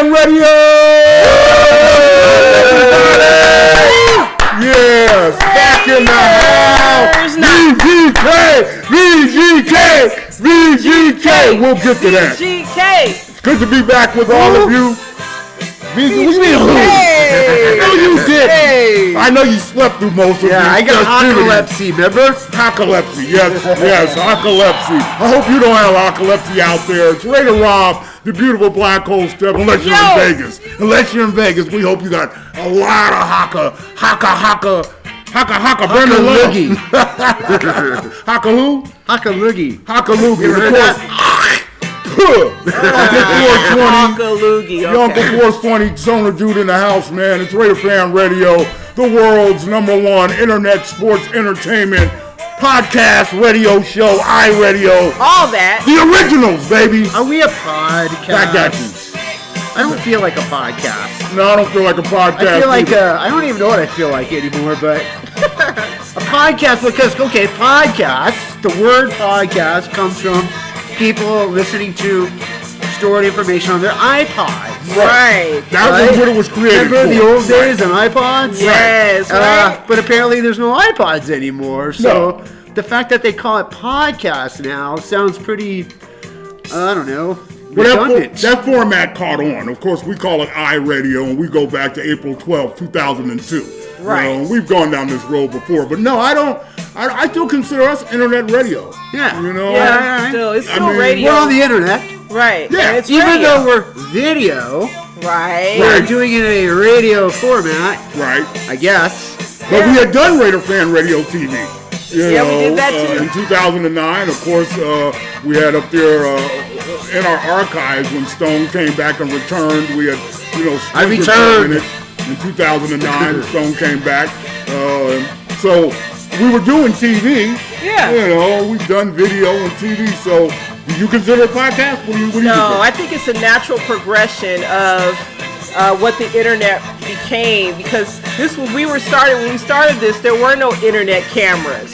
Fan Radio! Yes, back in the house! VGK! We'll get to that. VGK! It's good to be back with all of you. What do you mean, who? No, you did. I know you slept through most of it. Yeah, I got narcolepsy, remember? Narcolepsy, yes, narcolepsy. I hope you don't have narcolepsy out there. It's Raider Rob, the beautiful Black Hole Stef, unless you're in Vegas. Unless you're in Vegas, we hope you got a lot of haka, burning loogie. Haka who? Haka loogie. Haka loogie. You heard that? Uncle 420, Stonerdude in the house, man. It's Raider Fan Radio, the world's #1 internet sports entertainment podcast radio show, iRadio. All that. The originals, baby. Are we a podcast? I got you. I don't feel like a podcast. No, I don't feel like a podcast. I feel like I don't even know what I feel like anymore, but a podcast because, okay, podcast, the word podcast comes from people listening to stored information on their iPods. Right. That's what it was created Remember for. the old days and iPods? Yes, right. But apparently there's no iPods anymore. So the fact that they call it podcast now sounds pretty, I don't know, redundant. That format caught on. Of course, we call it iRadio, and we go back to April 12, 2002. Right. You know, we've gone down this road before, but no, I don't. I still consider us internet radio. Yeah. You know. It's still radio. We're on the internet. Right. Yeah. And it's Even radio. though we're video, we're doing it in a radio format. Right. I guess. But we had done Raider Fan Radio TV. You know, we did that too. In 2009, of course, we had up there in our archives when Stone came back and returned. We had, I returned in 2009. Stone came back. So we were doing TV. Yeah. We've done video and TV. So do you consider it a podcast? What do you consider? I think it's a natural progression of what the internet became, because when we started this, there were no internet cameras.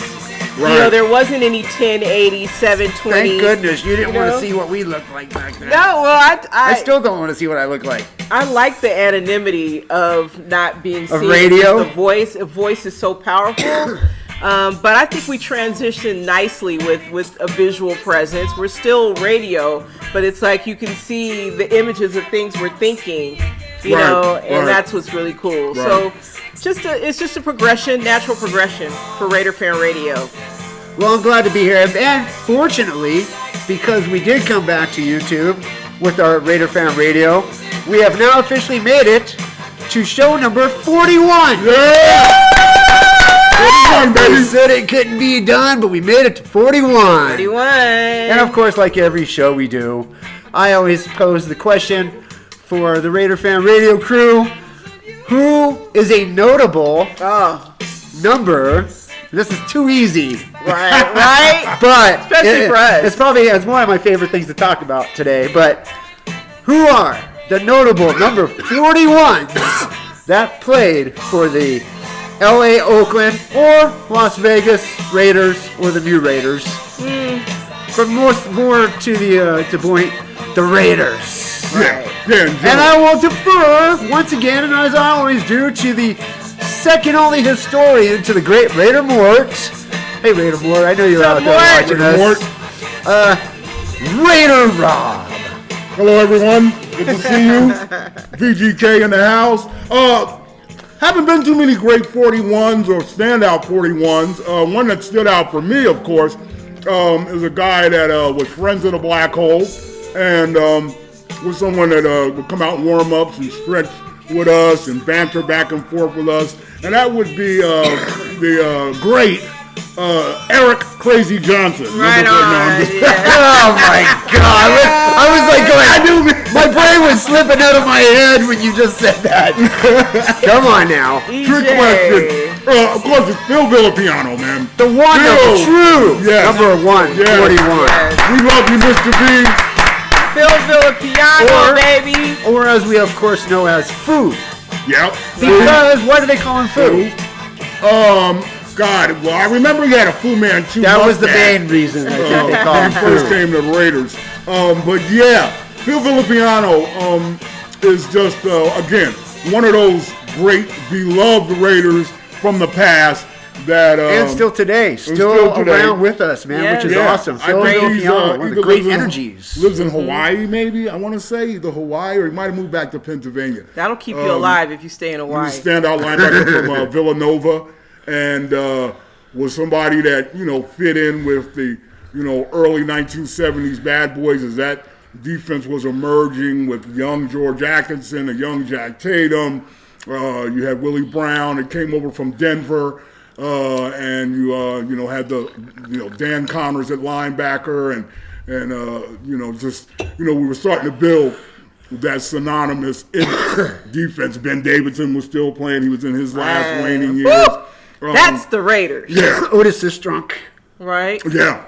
Right. There wasn't any 1080, 720. Thank goodness you didn't want to see what we looked like back then. No, well, I still don't want to see what I look like. I like the anonymity of not being seen. Of radio? The voice is so powerful. But I think we transitioned nicely with a visual presence. We're still radio, but it's like you can see the images of things we're thinking, and that's what's really cool. Right. So it's just a progression, natural progression for Raider Fan Radio. Well, I'm glad to be here. And fortunately, because we did come back to YouTube with our Raider Fan Radio, we have now officially made it to show number 41. Yeah! 41, baby. We said it couldn't be done, but we made it to 41. 41. And of course, like every show we do, I always pose the question for the Raider Fan Radio crew: who is a notable number? This is too easy. Right? But especially for us. It's one of my favorite things to talk about today. But who are the notable number 41s that played for the LA, Oakland, or Las Vegas Raiders, or the new Raiders? But more to the point, the Raiders. Right. And I will defer once again, and as I always do, to the second only historian to the great Raider Mort. Hey, Raider Mort, I know you're out there watching us. Raider Rob. Hello, everyone. Good to see you. VGK in the house. Haven't been too many great 41s or standout 41s. One that stood out for me, of course, is a guy that was friends of the Black Hole, and was someone that would come out in warm-ups and stretch with us and banter back and forth with us, and that would be the great Eric Crazy Johnson. Right on. Oh my God! I was like going. My brain was slipping out of my head when you just said that. Come on now. Trick question. Of course, it's Villapiano, man. The one, the true number 1, 41. Yes. We love you, Mr. B. Villapiano, baby. Or as we of course know as Food. Yep. Because why do they call him Food? God, well, I remember he had a Fu Manchu. That was the main reason I think they called him Food. First came to the Raiders. But yeah, Phil Villapiano is just, again, one of those great, beloved Raiders from the past that... and still today. Still around with us, man, which is awesome. I think he's one of the great energies. Lives in Hawaii, maybe, I want to say. Either Hawaii or he might have moved back to Pennsylvania. That'll keep you alive if you stay in Hawaii. He's a standout linebacker from Villanova and was somebody that, fit in with the, early 1970s bad boys as that defense was emerging with young George Atkinson, a young Jack Tatum. You had Willie Brown that came over from Denver. And you had the Dan Connors at linebacker and we were starting to build that synonymous defense. Ben Davidson was still playing. He was in his last waning years. That's the Raiders. Yeah. Otis Sistrunk. Right? Yeah.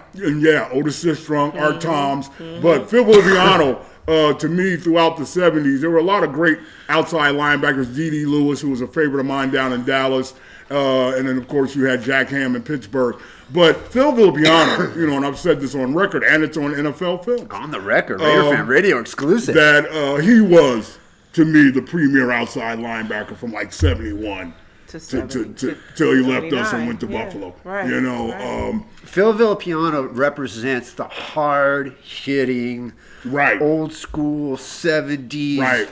Otis Sistrunk, Art Toms. But Phil Villapiano, to me, throughout the 70s, there were a lot of great outside linebackers. D.D. Lewis, who was a favorite of mine down in Dallas. And then, of course, you had Jack Ham in Pittsburgh. But Phil Villapiano, and I've said this on record, and it's on NFL film. On the record, Raider Fan Radio exclusive. That he was, to me, the premier outside linebacker from like 71 till he left us and went to Buffalo. Right. Phil Villapiano represents the hard-hitting, old school 70s,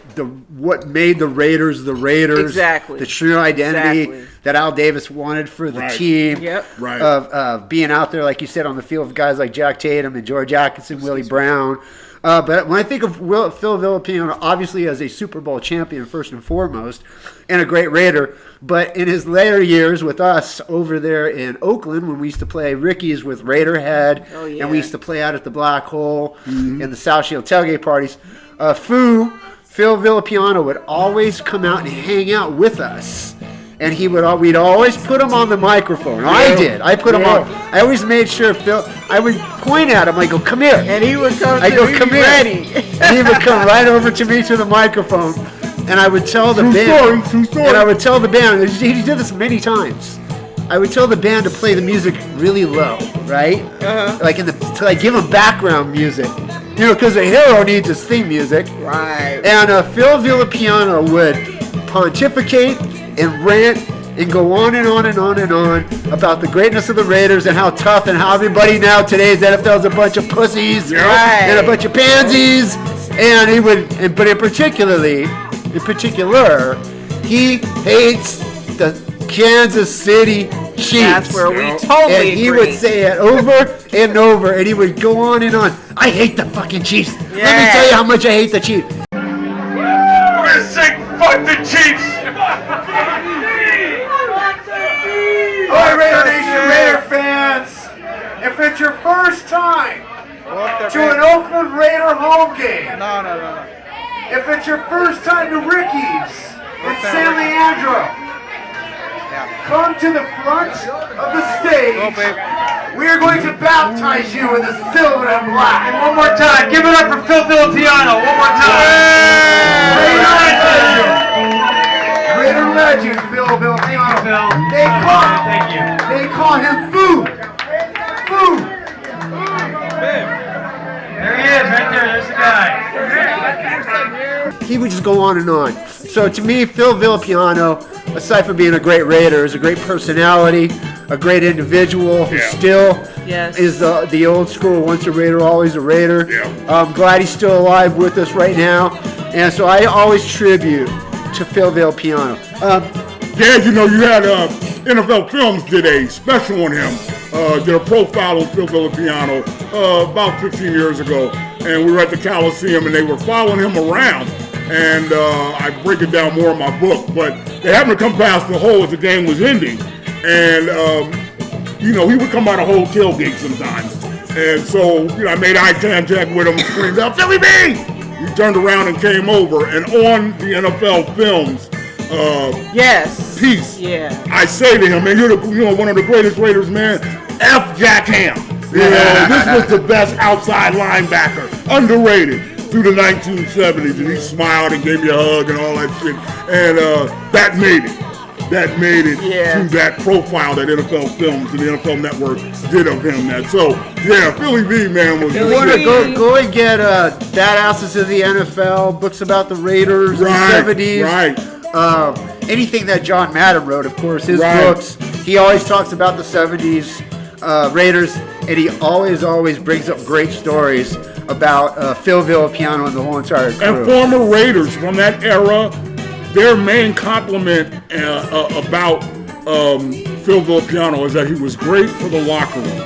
what made the Raiders the Raiders. Exactly. The true identity that Al Davis wanted for the team. Yep. Of being out there, like you said, on the field with guys like Jack Tatum and George Atkinson, Willie Brown. But when I think of Phil Villapiano, obviously as a Super Bowl champion first and foremost, and a great Raider, but in his later years with us over there in Oakland, when we used to play Ricky's with Raiderhead, and we used to play out at the Black Hole and the South Shield tailgate parties, Phil Villapiano would always come out and hang out with us. And we'd always put him on the microphone. I put him on. I always made sure I would point at him. I go, come here. And he would come. Come here. Ready. And he would come right over to me to the microphone, and I would tell the band. True story. And I would tell the band. He did this many times. I would tell the band to play the music really low, right? Like to give him background music, because a hero needs his theme music. Right. And Phil Villapiano would pontificate and rant and go on and on and on and on about the greatness of the Raiders and how tough and how everybody now today's NFL is a bunch of pussies and a bunch of pansies. And he would, but in particular, he hates the Kansas City Chiefs. That's where we totally And he agree. would say it over and over, and he would go on and on. I hate the fucking Chiefs. Let me tell you how much I hate the Chiefs. We're gonna sing "Fuck the Chiefs." All right, Raider Nation, Raider fans, if it's your first time to an Oakland Raider home game, if it's your first time to Ricky's in San Leandro, come to the front of the stage. We are going to baptize you in the silver and black. And one more time, give it up for Phil Villapiano. One more time. Raider legend, Phil Villapiano. They call him Food. There he is, right there. There's the guy. He would just go on and on. So to me, Phil Villapiano, aside from being a great Raider, is a great personality, a great individual who still is the old school, once a Raider, always a Raider. I'm glad he's still alive with us right now. And so I always tribute to Phil Villapiano. You had NFL Films did a special on him, did a profile on Phil Villapiano about 15 years ago. And we were at the Coliseum, and they were following him around. And I break it down more in my book, but they happened to come past the hole as the game was ending. And, he would come by the whole tailgate sometimes. And so, I made eye contact with him and screamed out, "Philly B!" He turned around and came over, and on the NFL Films piece, I say to him, "Man, you're one of the greatest Raiders, man. F Jack Ham. This was the best outside linebacker, underrated through the 1970s." And he smiled and gave me a hug and all that shit. And that made it. that made it Yeah. to that profile that NFL Films and the NFL Network did of him. Philly V, man, was You want to go and get Badasses of the NFL, books about the Raiders in the 70s. Right. Anything that John Madden wrote, of course, his Right. books. He always talks about the 70s Raiders, and he always brings up great stories about Phil Villapiano and the whole entire crew. And former Raiders from that era, their main compliment about Phil Villapiano is that he was great for the locker room.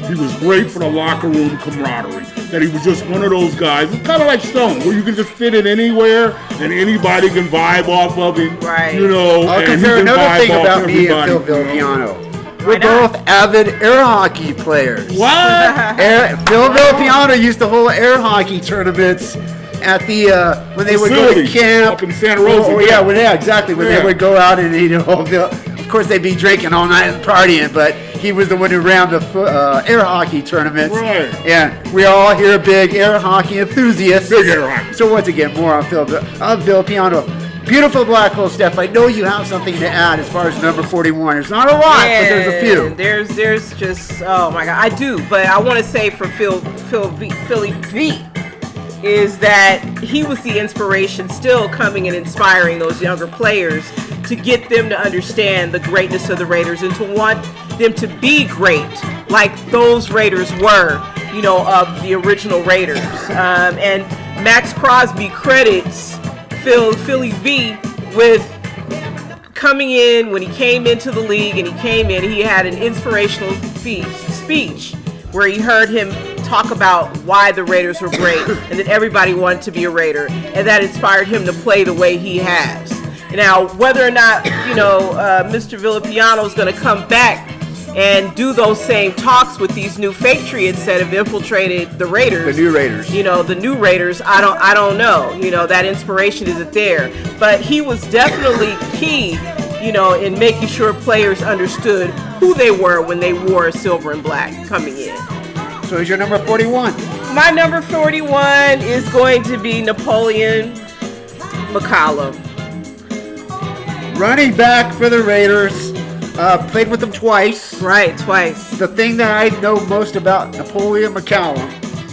He was great for the locker room camaraderie. That he was just one of those guys. It's kind of like Stone, where you can just fit in anywhere and anybody can vibe off of him. Right. I'll and he compare can another vibe thing off about me and Phil everybody, Villapiano. We're both avid air hockey players. What? Phil Villapiano used to hold air hockey tournaments at the when they would go to Facility camp up in Santa Rosa. Exactly. When Yeah. they would go out and of course they'd be drinking all night and partying, but he was the one who ran the air hockey tournaments. Right. And we all here big air hockey enthusiasts. Big air hockey. So once again, more on Phil Villapiano. Beautiful Black Hole Stef. I know you have something to add as far as number 41. There's not a lot, but there's a few. There's just, oh my God, I do. But I want to say for Philly V is that he was the inspiration, still coming and inspiring those younger players to get them to understand the greatness of the Raiders and to want them to be great like those Raiders were, of the original Raiders. And Max Crosby credits Philly V with coming in when he came into the league, and he had an inspirational speech where he heard him talk about why the Raiders were great and that everybody wanted to be a Raider, and that inspired him to play the way he has. Now, whether or not Mr. Villapiano is going to come back and do those same talks with these new patriots that have infiltrated the Raiders. The new Raiders. The new Raiders, I don't know. That inspiration isn't there. But he was definitely key, in making sure players understood who they were when they wore silver and black coming in. So who's your number 41? My number 41 is going to be Napoleon McCallum. Running back for the Raiders. Played with them twice. Right, twice. The thing that I know most about Napoleon McCallum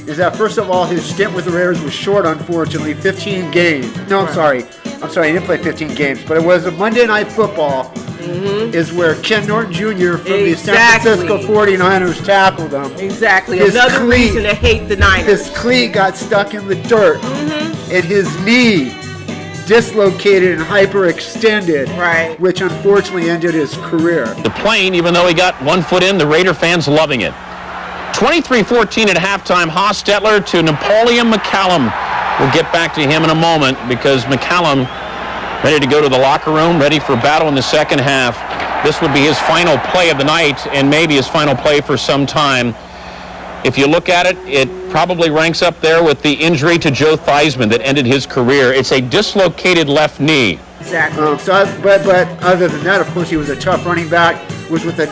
is that, first of all, his stint with the Raiders was short, unfortunately, 15 games. No, I'm sorry, he didn't play 15 games, but it was a Monday Night Football is where Ken Norton Jr. from the San Francisco 49ers tackled him. Exactly. Another reason to hate the Niners. His cleat got stuck in the dirt, and his knee dislocated and hyperextended, right, which unfortunately ended his career. The plane, even though he got 1 foot in, the Raider fans loving it. 23-14 at halftime, Hostetler to Napoleon McCallum. We'll get back to him in a moment because McCallum ready to go to the locker room, ready for battle in the second half. This would be his final play of the night and maybe his final play for some time. If you look at it, it probably ranks up there with the injury to Joe Theismann that ended his career. It's a dislocated left knee. Exactly. But other than that, of course, he was a tough running back. Was with the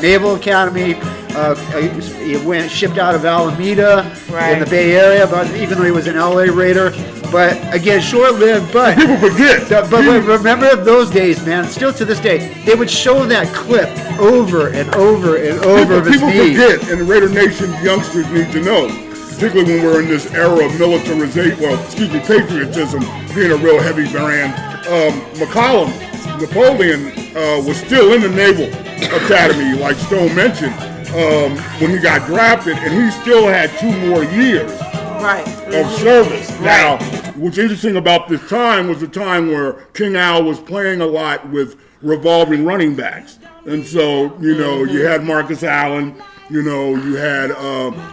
Naval Academy. He shipped out of Alameda in the Bay Area, but even though he was an LA Raider. But again, short-lived. But people forget. But remember those days, man. Still to this day, they would show that clip over and over and over of his People knee. forget, and the Raider Nation youngsters need to know, particularly when we're in this era of patriotism being a real heavy brand. McCallum, Napoleon, was still in the Naval Academy, like Stone mentioned, when he got drafted, and he still had 2 more years of service. Now, what's interesting about this time was the time where King Al was playing a lot with revolving running backs. And so, you had Marcus Allen, you had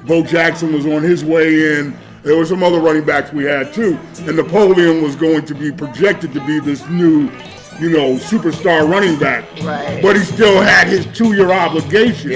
Bo Jackson was on his way in. There were some other running backs we had too. And Napoleon was going to be projected to be this new, superstar running back. Right. But he still had his 2-year obligation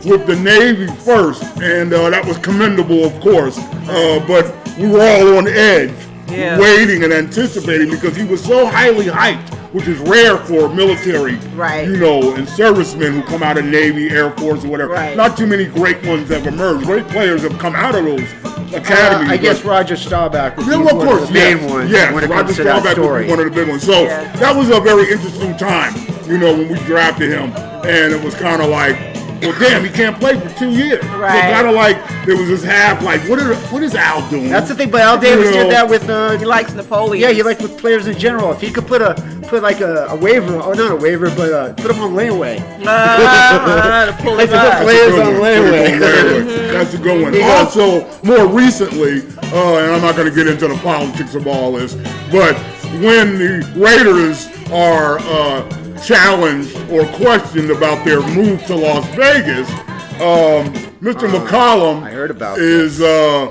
with the Navy first. And that was commendable, of course. But we were all on edge, waiting and anticipating because he was so highly hyped, which is rare for military, and servicemen who come out of Navy, Air Force, or whatever. Right. Not too many great ones have emerged. Great players have come out of those academies. I guess Roger Staubach would be of one course, of the main ones when it Roger comes to that Staubach story. would be one of the big ones. So that was a very interesting time. when we drafted him, and it was kind of like, well, damn, he can't play for 2 years. Right. So kind of like there was this half like, what is Al doing? That's the thing, but Al Davis did that with. He likes Napoleon. Yeah, he likes with players in general. If he could put like a waiver, or not a waiver, but put him on layaway. To pull Like him to put up. players on layaway. That's a good one. Also, more recently, and I'm not going to get into the politics of all this, but when the Raiders are challenged or questioned about their move to Las Vegas, Mr. McCollum I heard about is the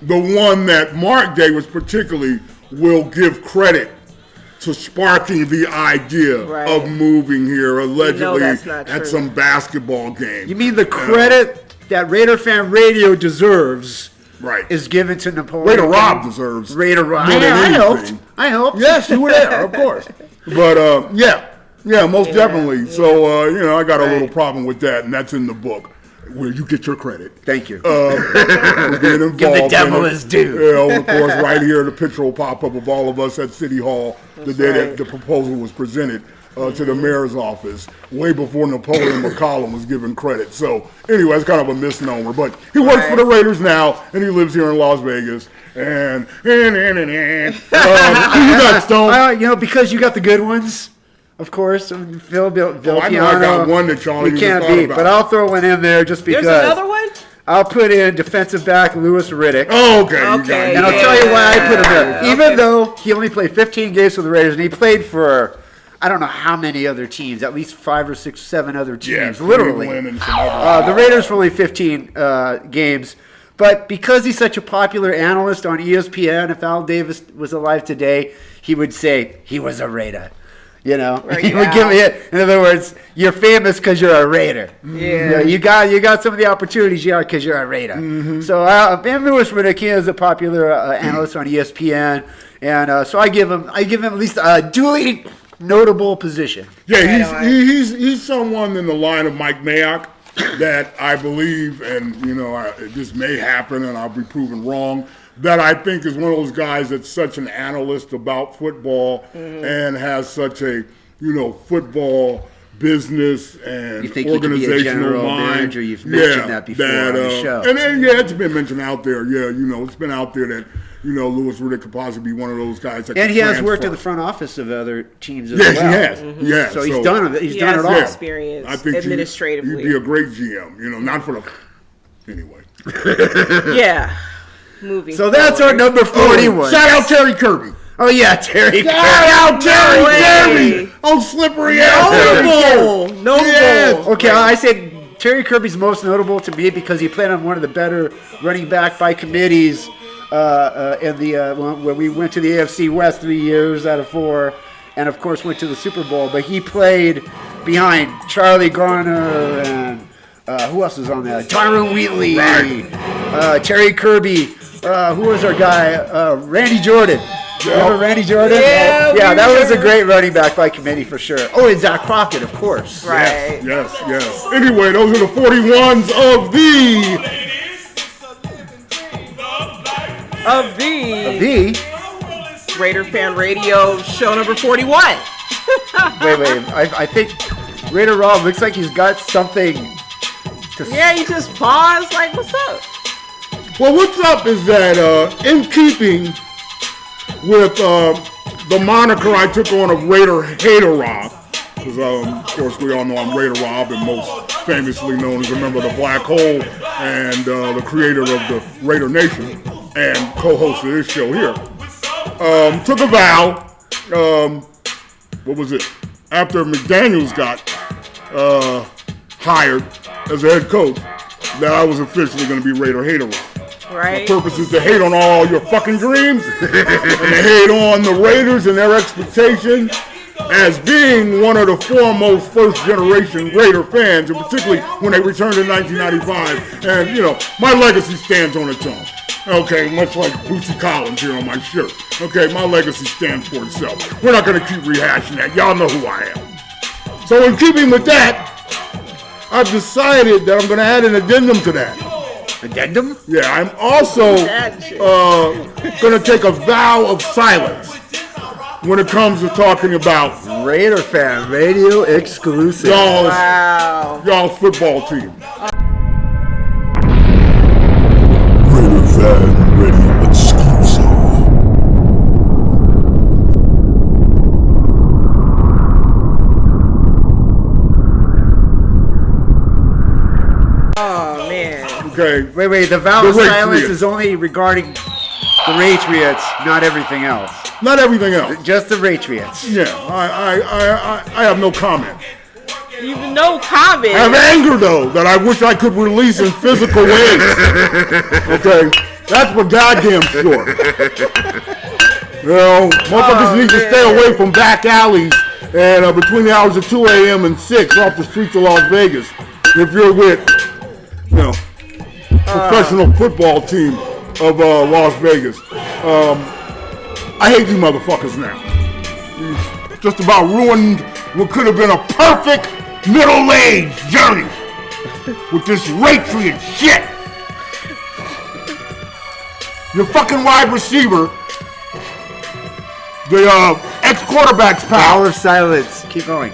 one that Mark Davis particularly will give credit to sparking the idea of moving here allegedly at some basketball game. You mean the credit that Raider Fan Radio deserves is given to Napoleon? Raider Rob deserves Raider Rob. more than anything. I helped. Yes, you were there, of course. But yeah, most definitely. So I got a little problem with that, and that's in the book where you get your credit. Thank you. For being involved. Give the devil his due. Of course, right here, the picture will pop up of all of us at City Hall the day that the proposal was presented to the mayor's office, way before Napoleon McCollum was given credit. So anyway, it's kind of a misnomer, but he works for the Raiders now, and he lives here in Las Vegas. And you got Stone. Because you got the good ones. Of course, Villapiano. I know I got one that Charlie can't beat, but I'll throw one in there just because. There's another one? I'll put in defensive back Louis Riddick. Oh, okay. And I'll tell you why I put him there. Even though he only played 15 games for the Raiders, and he played for, I don't know how many other teams, at least 5 or 6, 7 other teams, literally. The Raiders for only 15 games. But because he's such a popular analyst on ESPN, if Al Davis was alive today, he would say he was a Raider. He would give me it. In other words, you're famous because you're a Raider. Yeah. You got some of the opportunities you are because you're a Raider. Mm-hmm. So and Louis Riddick is a popular analyst on ESPN, and so I give him at least a duly notable position. Yeah, he's someone in the line of Mike Mayock that I believe, and this may happen, and I'll be proven wrong, that I think is one of those guys that's such an analyst about football and has such a, football business and you think organizational he could be a general mind. Manager? You've mentioned that before on the show. And it's been mentioned out there. Yeah, it's been out there that, Louis Riddick could possibly be one of those guys that and could he has transfer. worked in the front office of other teams as well. Yes, he has. Mm-hmm. Yes. So he's done it. He's he done has it all. Experience I think administratively. he'd be a great GM. Not for the anyway. Yeah. Moving. So that's our number 41. Shout out Terry Kirby. Oh yeah, Terry. Shout out Terry Kirby. Oh, slippery ass. Notable. Yes. Okay, I said Terry Kirby's most notable to me because he played on one of the better running back by committees when we went to the AFC West 3 years out of 4, and of course went to the Super Bowl. But he played behind Charlie Garner and who else was on that? Tyron Wheatley, Terry Kirby. Who was our guy? Randy Jordan. Remember Randy Jordan? Yeah, that was a great running back by committee for sure. Oh, and Zach Crockett, of course. Right. Yes. Anyway, those are the 41s of the Raider Fan Radio show number 41. Wait. I think Raider Rob looks like he's got something to Yeah, he just paused like, what's up? Well, what's up is that in keeping with the moniker I took on of Raider Hater Rob, because of course we all know I'm Raider Rob, and most famously known as a member of the Black Hole and the creator of the Raider Nation and co-host of this show here. Took a vow, what was it, after McDaniels got hired as a head coach, that I was officially going to be Raider Hater Rob. Right. My purpose is to hate on all your fucking dreams and to hate on the Raiders and their expectations as being one of the foremost first-generation Raider fans, and particularly when they returned in 1995. And, my legacy stands on its own. Okay, much like Bootsy Collins here on my shirt. Okay, my legacy stands for itself. We're not going to keep rehashing that. Y'all know who I am. So in keeping with that, I've decided that I'm going to add an addendum to that. Addendum? Yeah, I'm also going to take a vow of silence when it comes to talking about Raider Fan Radio exclusive. y'all's football team. Raider Fan Radio exclusive. Oh man. Okay. Wait. The vow of The silence Patriots. is only regarding the Patriots, not everything else. Not everything else. Just the Patriots. Yeah, I have no comment. Even no comment. I have anger though that I wish I could release in physical ways. Okay, that's for goddamn sure. You know, motherfuckers need to stay away from back alleys and between the hours of 2 a.m. and 6 off the streets of Las Vegas. If you're with, you know, professional football team of Las Vegas. I hate you motherfuckers now. You just about ruined what could have been a perfect middle-aged journey with this Patriot shit. Your fucking wide receiver, the ex-quarterback's Power of silence. Keep going.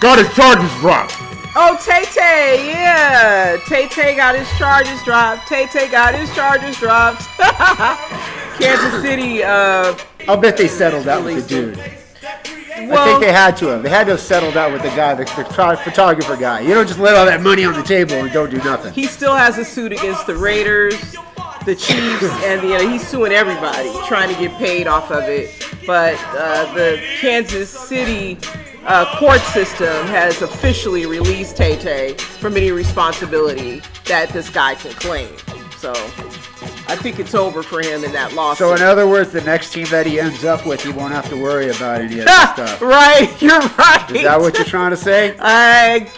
got his charges dropped. Oh, Tay-Tay, yeah. Tay-Tay got his charges dropped. Tay-Tay got his charges dropped. Kansas City, I'll bet they settled that with the dude. I well, think they had to have. They had to have settled that with the guy, the photographer guy. You don't just let all that money on the table and don't do nothing. he still has a suit against the Raiders, the Chiefs, and he's suing everybody, trying to get paid off of it. But the Kansas City court system has officially released Tay-Tay from any responsibility that this guy can claim. So I think it's over for him in that lawsuit. So in other words, the next team that he ends up with, he won't have to worry about any of that stuff. Right, you're right. Is that what you're trying to say?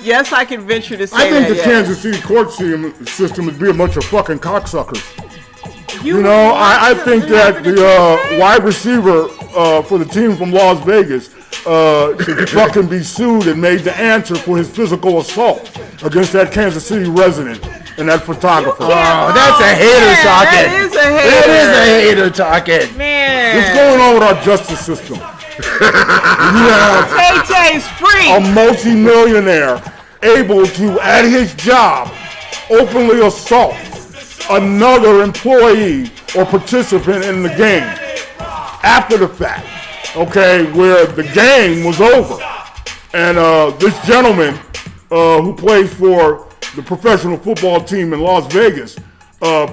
Yes, I can venture to say I think that, the Kansas City court system would be a bunch of fucking cocksuckers. You You know, I think that the wide receiver for the team from Las Vegas should fucking be sued and made to answer for his physical assault against that Kansas City resident and that photographer. Oh, that's a hater talking. That is a hater. That is a hater talking. Man. What's going on with our justice system? You have Tay-Tay's free. a multi-millionaire able to, at his job, openly assault another employee or participant in the game after the fact, okay, where the game was over. And this gentleman who plays for the professional football team in Las Vegas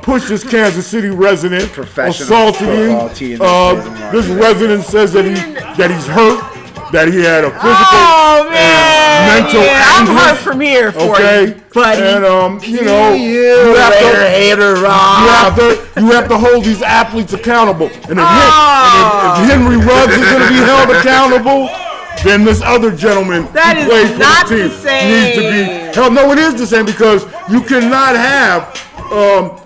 pushed this Kansas City resident, Professional assaulted football him. team that plays in This Las resident says that he's hurt, that he had a physical Oh man, mental I'm anguish. hurt from here for Okay, you, buddy. and you know, You have to- Raider hater, Rob. you have to hold these athletes accountable. And if Henry Ruggs is going to be held accountable, then this other gentleman That who is plays for not the team the same. needs to be held. No, it is the same because you cannot have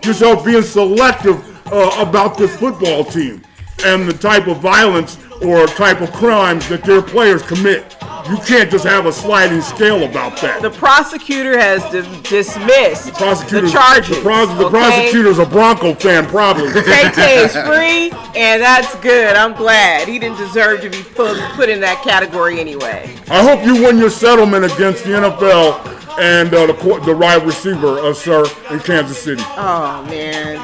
yourself being selective about this football team and the type of violence or type of crimes that their players commit. You can't just have a sliding scale about that. The prosecutor has dismissed the Prosecutors- charges. The prosecutor's a Bronco fan, probably. Tay-Tay is free, and that's good. I'm glad. He didn't deserve to be put in that category anyway. I hope you win your settlement against the NFL and the wide receiver, sir, in Kansas City. Oh man,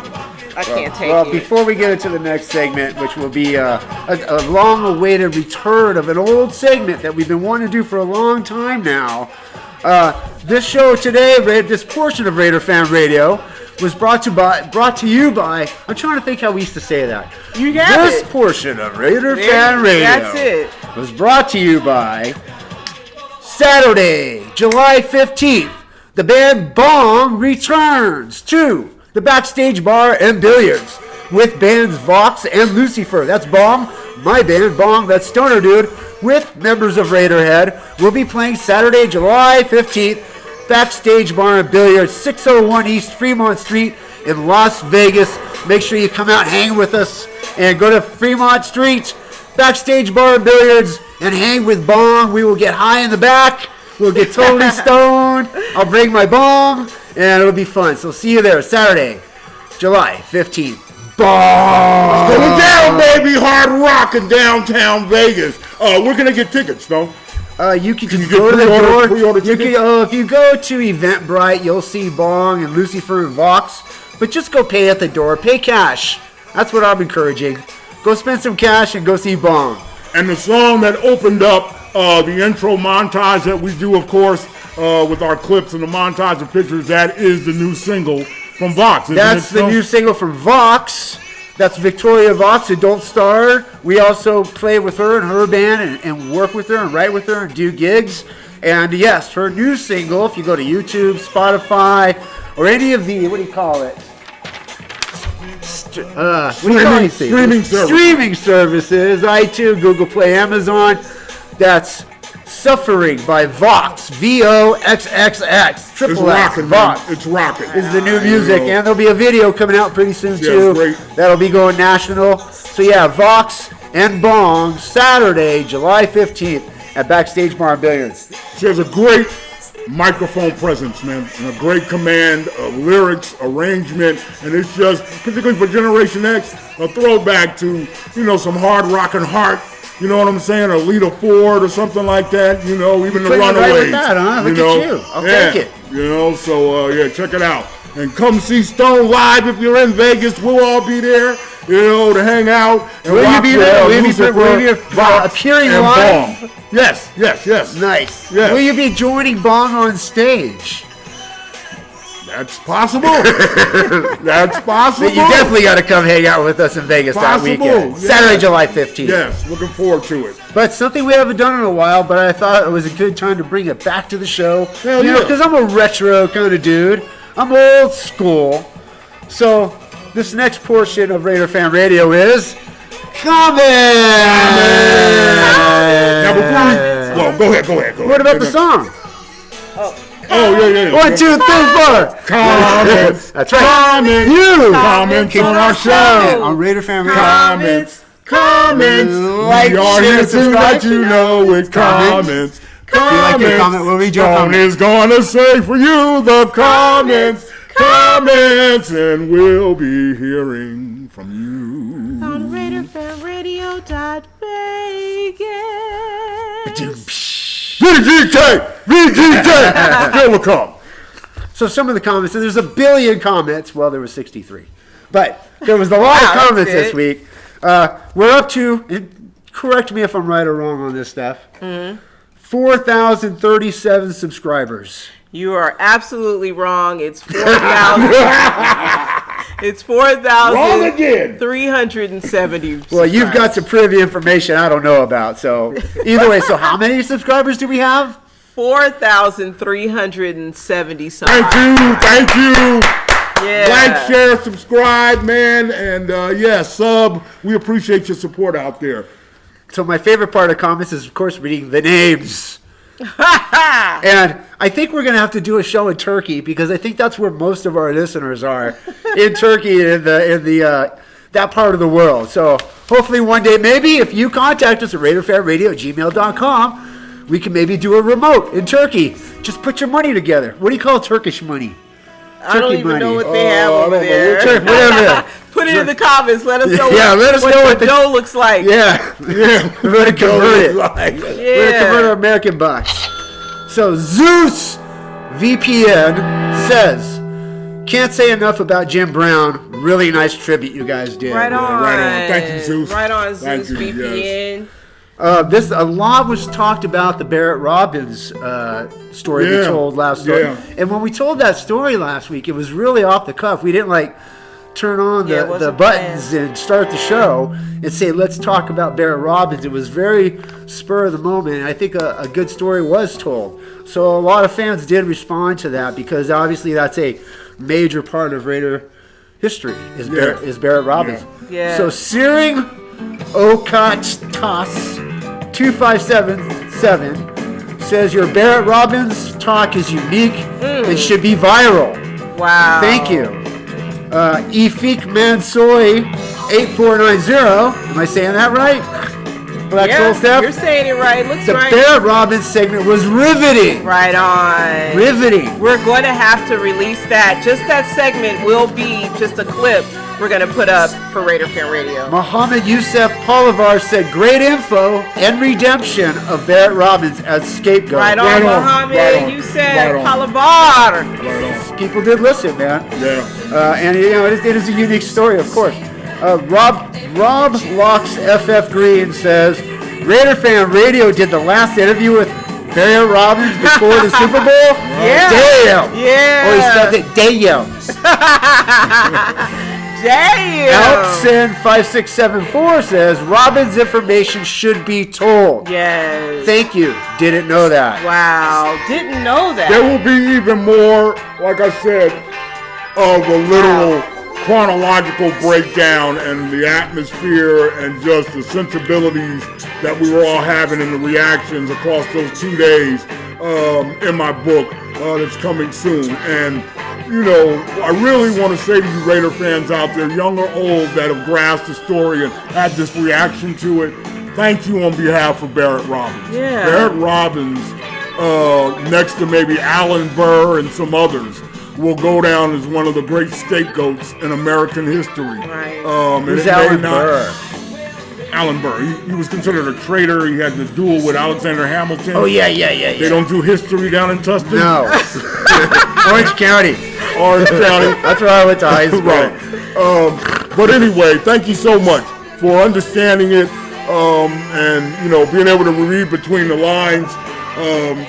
I can't take Well, it. before we get into the next segment, which will be a long-awaited return of an old segment that we've been wanting to do for a long time now, this show today, this portion of Raider Fan Radio, was brought to you by. I'm trying to think how we used to say that. You got This it. portion of Raider Fan Radio That's it. was brought to you by Saturday, July 15th. The band Bong returns to the Backstage Bar and Billiards with bands Vox and Lucifer. That's Bong. My band, Bong, that's Stonerdude, with members of Raiderhead. We'll be playing Saturday, July 15th, Backstage Bar and Billiards, 601 East Fremont Street in Las Vegas. Make sure you come out and hang with us and go to Fremont Street, Backstage Bar and Billiards, and hang with Bong. We will get high in the back. We'll get totally stoned. I'll bring my bong, and it'll be fun. So see you there Saturday, July 15th. Bong. Going down, baby. Hard rock in downtown Vegas. We're going to get tickets, though. You can just you go to the door. pre-order You tickets? can, if you go to Eventbrite, you'll see Bong and Lucifer and Vox. But just go pay at the door. Pay cash. That's what I'm encouraging. Go spend some cash and go see Bong. And the song that opened up the intro montage that we do, of course, with our clips and the montage of pictures, that is the new single from Vox. That's the new single from Vox. That's Victoria Vox, who Don't Star. We also play with her and her band and work with her and write with her and do gigs. And yes, her new single, if you go to YouTube, Spotify, or any of the, what do you call it? Streaming services, iTunes, Google Play, Amazon. That's Suffering by Vox, VOXXX, triple It's X, rocking, Vox. man. It's rocking. Is the new music, and there'll be a video coming out pretty soon Yeah, too. great. That'll be going national. So yeah, Vox and Bong, Saturday, July 15th at Backstage Bar and Billiards. She has a great microphone presence, man, and a great command of lyrics, arrangement, and it's just, particularly for Generation X, a throwback to, some hard rock and heart. You know what I'm saying? A Lita Ford or something like that. Even the Putting it Runaways. right with that, huh? Look at you. I'll take it. So check it out. And come see Stone live if you're in Vegas. We'll all be there, to hang out. And Will you be there? Will you be Lucifer, appearing and live? Bong. Yes. Nice. Yes. Will you be joining Bong on stage? That's possible. That's possible. You definitely got to come hang out with us in Vegas that weekend. Yes. Saturday, July 15th. Yes, looking forward to it. But something we haven't done in a while, but I thought it was a good time to bring it back to the show. Hell yeah. Because I'm a retro kind of dude. I'm old school. So this next portion of Raider Fan Radio is comments. Now before go ahead. What about the song? Oh, yeah. 1, 2, 3, 4. Comments. That's right. Comments. Comments on our show. On Raider Fan Radio. Comments. Like, We are share, here to subscribe. let you know with comments. If you like your comment, we'll read your Stone comment. is gonna say for you the comments, and we'll be hearing from you. On RaiderFanRadio.Vegas. VGK, still will come. So some of the comments, and there's a billion comments. Well, there were 63. But there was a lot of Wow, comments that's this week. We're up to, and correct me if I'm right or wrong on this stuff, 4,037 subscribers. You are absolutely wrong. It's 4,000. It's 4,370. Well, you've got some privy information I don't know about. So either way, so how many subscribers do we have? 4,370 something. Thank you. Yeah. Like, share, subscribe, man, and sub. We appreciate your support out there. So my favorite part of comments is, of course, reading the names. And I think we're going to have to do a show in Turkey because I think that's where most of our listeners are, in Turkey, in the that part of the world. So hopefully one day, maybe if you contact us at RaiderFanRadio@gmail.com, we can maybe do a remote in Turkey. Just put your money together. What do you call Turkish money? I don't even money. know what they have over there. Whatever. Put it in the comments. Let us know let us know what the dough looks like. Yeah. We're going to convert it. We're going to convert our American bucks. So Zeus VPN says, can't say enough about Jim Brown. Really nice tribute you guys did. Right on. Right on. Thank you, Zeus. Right on, Thank Zeus you, VPN. A lot was talked about the Barrett Robbins story we told last week. Yeah. And when we told that story last week, it was really off the cuff. We didn't turn on the wasn't buttons and start the show and say, let's talk about Barrett Robbins. It was very spur of the moment. And I think a good story was told. So a lot of fans did respond to that because obviously that's a major part of Raider history is Barrett Robbins. Yeah. So Searing Okatas 2577 says your Barrett Robbins talk is unique and should be viral. Wow. Thank you. Efik Mansoy 8490. Am I saying that right? Black Hole Stef? You're saying it right. Looks The right. Barrett Robbins segment was riveting. Right on. Riveting. We're going to have to release that. Just that segment will be just a clip we're going to put up for Raider Fan Radio. Mohammed Youssef Polivar said, great info and redemption of Barrett Robbins as scapegoat. Right on, Right on. Mohammed. Right on. You said Right on. Palavar. Right on. People did listen, man. Yeah. And you know, it is a unique story, of course. Rob Locks FF Green says, Raider Fan Radio did the last interview with Barrett Robbins before the Super Bowl? Yeah. Damn. Yeah. Oh, he spelled it Damn. Damn. Outsin5674 says, Robbins' information should be told. Yes. Thank you. Didn't know that. Wow. Didn't know that. There will be even more, like I said, of a literal chronological breakdown and the atmosphere and just the sensibilities that we were all having and the reactions across those 2 days in my book that's coming soon. And, you know, I really want to say to you Raider fans out there, young or old, that have grasped the story and had this reaction to it, thank you on behalf of Barrett Robbins. Yeah. Barrett Robbins, next to maybe Alan Burr and some others, will go down as one of the great scapegoats in American history. Right. And Who's it may Alan not- Burr? Alan Burr. He was considered a traitor. He had this duel with Alexander Hamilton. Oh, yeah. They don't do history down in Tustin? No. Orange County. Orange County. That's where I went to high school. Right. But anyway, thank you so much for understanding it and, you know, being able to read between the lines.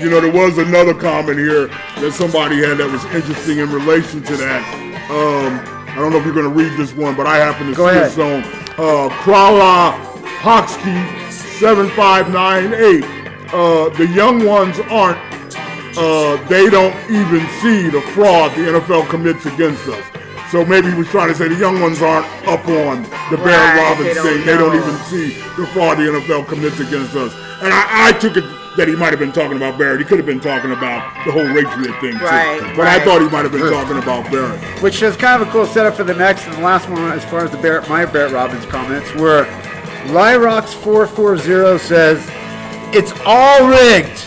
You know, there was another comment here that somebody had that was interesting in relation to that. I don't know if you're going to read this one, but I happen to Go see ahead. its own. Krala Hoxkey 7598. The young ones aren't, they don't even see the fraud the NFL commits against us. So maybe he was trying to say the young ones aren't up on the Barrett Robbins thing. They don't even see the fraud the NFL commits against us. And I took it that he might have been talking about Barrett. He could have been talking about the whole Patriot thing too. Right, But I right. thought he might have been talking about Barrett. Which is kind of a cool setup for the next and the last one as far as the my Barrett Robbins comments, where Lyrox440 says, it's all rigged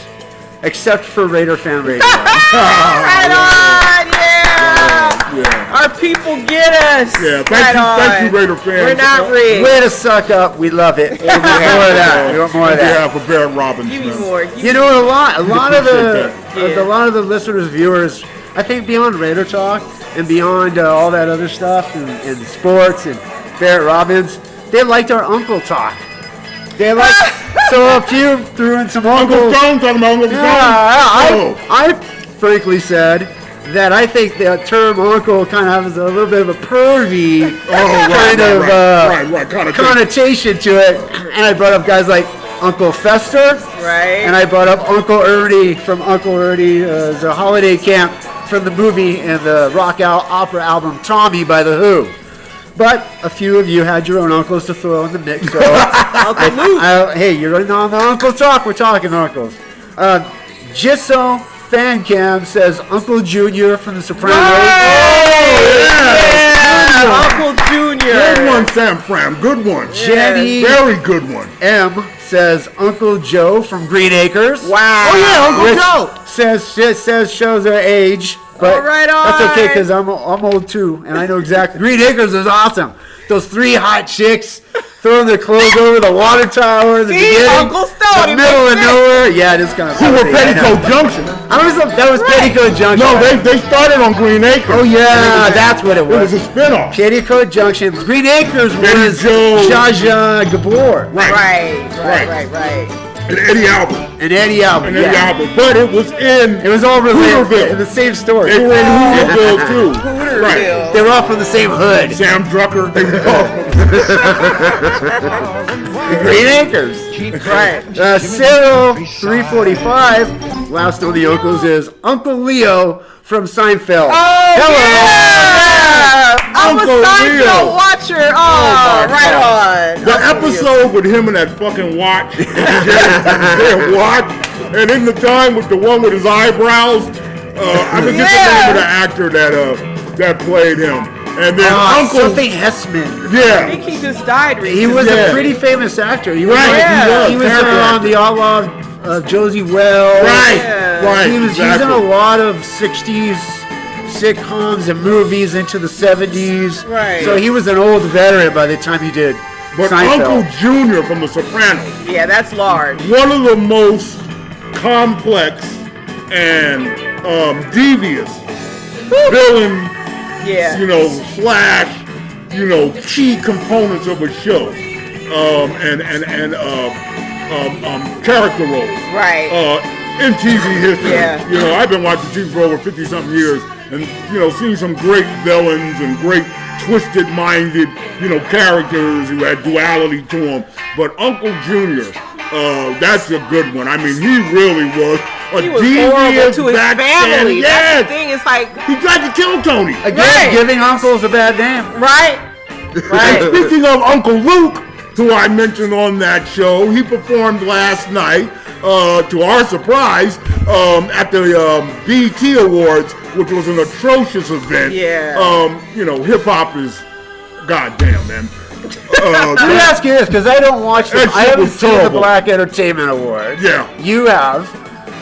except for Raider Fan Radio. Right on. Yeah. Yeah. Our people get us. Yeah, Right thank you, Raider fans. We're not rigged. Way to suck up. We love it. We want more of that. We want more of On that. behalf of Barrett Robbins. Give me man. more. You know, a lot of the Yeah. a lot of the listeners, viewers, I think beyond Raider Talk and beyond all that other stuff and sports and Barrett Robbins, they liked our Uncle Talk. They liked so a few threw in some Uncle uncles. Stone talking about Uncle Stone. Yeah, I frankly said that I think the term uncle kind of has a little bit of a pervy kind of connotation to it, and I brought up guys like Uncle Fester, Right. and I brought up Uncle Ernie from Uncle Ernie, the holiday camp from the movie and the rock opera album Tommy by The Who. But a few of you had your own uncles to throw in the mix, so Uncle Luke. hey, you're on the Uncle Talk. We're talking uncles. Jisso Fancam says Uncle Junior from The Sopranos. Yeah. Uncle Junior. Good one, Sam Fram. Good one. Jenny Very good one. M says Uncle Joe from Green Acres. Wow. Oh, yeah, Uncle Which Joe. says shows their age, but All right, that's okay all because I'm old too, and I know exactly. Green Acres is awesome. Those three hot chicks throwing their clothes over the water tower in the See, beginning, Uncle Stone, the it middle of makes sense. nowhere. Yeah, it is kind of. Who were Petticoat Junction? That was Petticoat Junction. No, they started on Green Acres. Oh yeah, that's what it It was was. a spinoff. Petticoat Junction. Green Acres Betty was Jo. Zsa Zsa Gabor Right. And Eddie Albert. and Eddie Albert. And Eddie Yeah. Albert. But it was in. It was all related. Hooterville. In the same story. They were in Hooterville too. Hooterville. They were all from the same hood. Sam Drucker. They were all. The Green Acres. Right. Cyril 345. Last on the uncles is Uncle Leo from Seinfeld. Yeah. I'm a Uncle Seinfeld Leo. watcher. Oh, right on. The episode with him and that fucking watch, their watch, and in the time with the one with his eyebrows, I forget the name of the actor that played him. And then Uncle something Hessman. I Yeah. think he just died recently. He was Yeah. a pretty famous actor. He was, Right, yeah. he was character on actor. The Outlaw of Josie Wells. Right. Yeah. Right. He was in exactly. a lot of 60s sitcoms and movies into the 70s. Right. So he was an old veteran by the time he did But Seinfeld. Uncle Junior from The Sopranos, Yeah, that's large. one of the most complex and devious villain, Yeah. slash, key components of a show, and character roles. Right. In TV history. Yeah. I've been watching TV for over 50-something years, and seeing some great villains and great twisted-minded, characters who had duality to them. But Uncle Junior, that's a good one. I mean, he really was a He was horrible devious to his backstabbing. family. That's Yes, the thing. It's like, he tried to kill Tony. Again, Right. giving uncles a bad name. right? And Right. speaking of Uncle Luke, who I mentioned on that show, he performed last night, to our surprise, at the BET Awards, which was an atrocious event. Yeah. Hip hop is goddamn, man. Let me ask you this, because I don't watch them. That I shit haven't was seen the terrible. Black Entertainment Awards. Yeah. You have.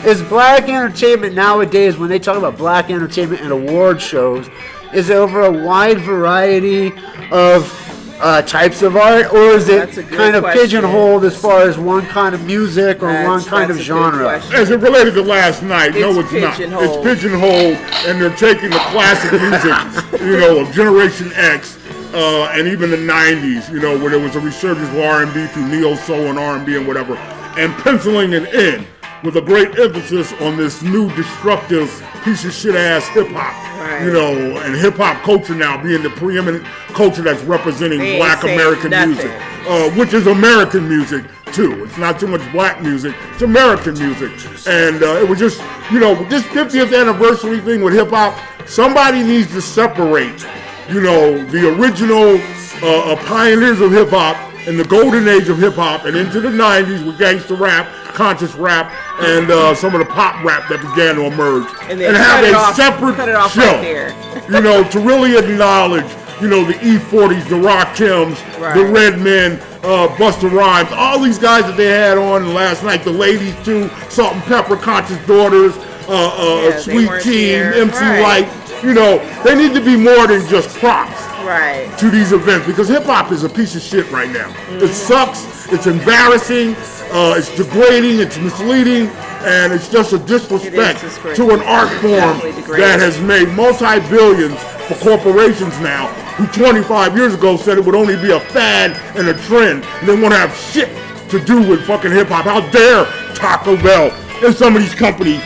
Is Black Entertainment nowadays, when they talk about Black Entertainment and award shows, is it over a wide variety of types of art, or is That's a it good kind of question. pigeonholed as far as one kind of music or one kind of That's a good genre? question. As it related to last night, no, It's it's not. pigeonholed. It's pigeonholed, and they're taking the classic music, of Generation X, and even the '90s, where there was a resurgence of R&B through neo soul and R&B and whatever, and penciling it in with a great emphasis on this new destructive piece of shit ass hip hop. Right. And hip hop culture now being the preeminent culture that's representing They ain't Black saying American nothing. music. Which is American music too. It's not too much black music. It's American music, and it was just, this 50th anniversary thing with hip hop. Somebody needs to separate, the original pioneers of hip hop and the golden age of hip hop, and into the '90s with gangster rap, conscious rap, and some of the pop rap that began to emerge, And then have cut it a off- separate cut it off show. right there. To really acknowledge, the E40s, the Rakims, Right. the Redmen, Busta Rhymes, all these guys that they had on last night, the ladies too, Salt and Pepper, Conscious Daughters, they Sweet weren't Tea, here. MC Right. Light, they need to be more than just props Right. to these events, because hip hop is a piece of shit right now. It sucks, it's embarrassing, it's degrading, it's misleading, and it's just a disrespect disgraceful. to an art form Definitely degrading. that has made multi-billions for corporations now, who 25 years ago said it would only be a fad and a trend, and they want to have shit to do with fucking hip hop. How dare Taco Bell and some of these companies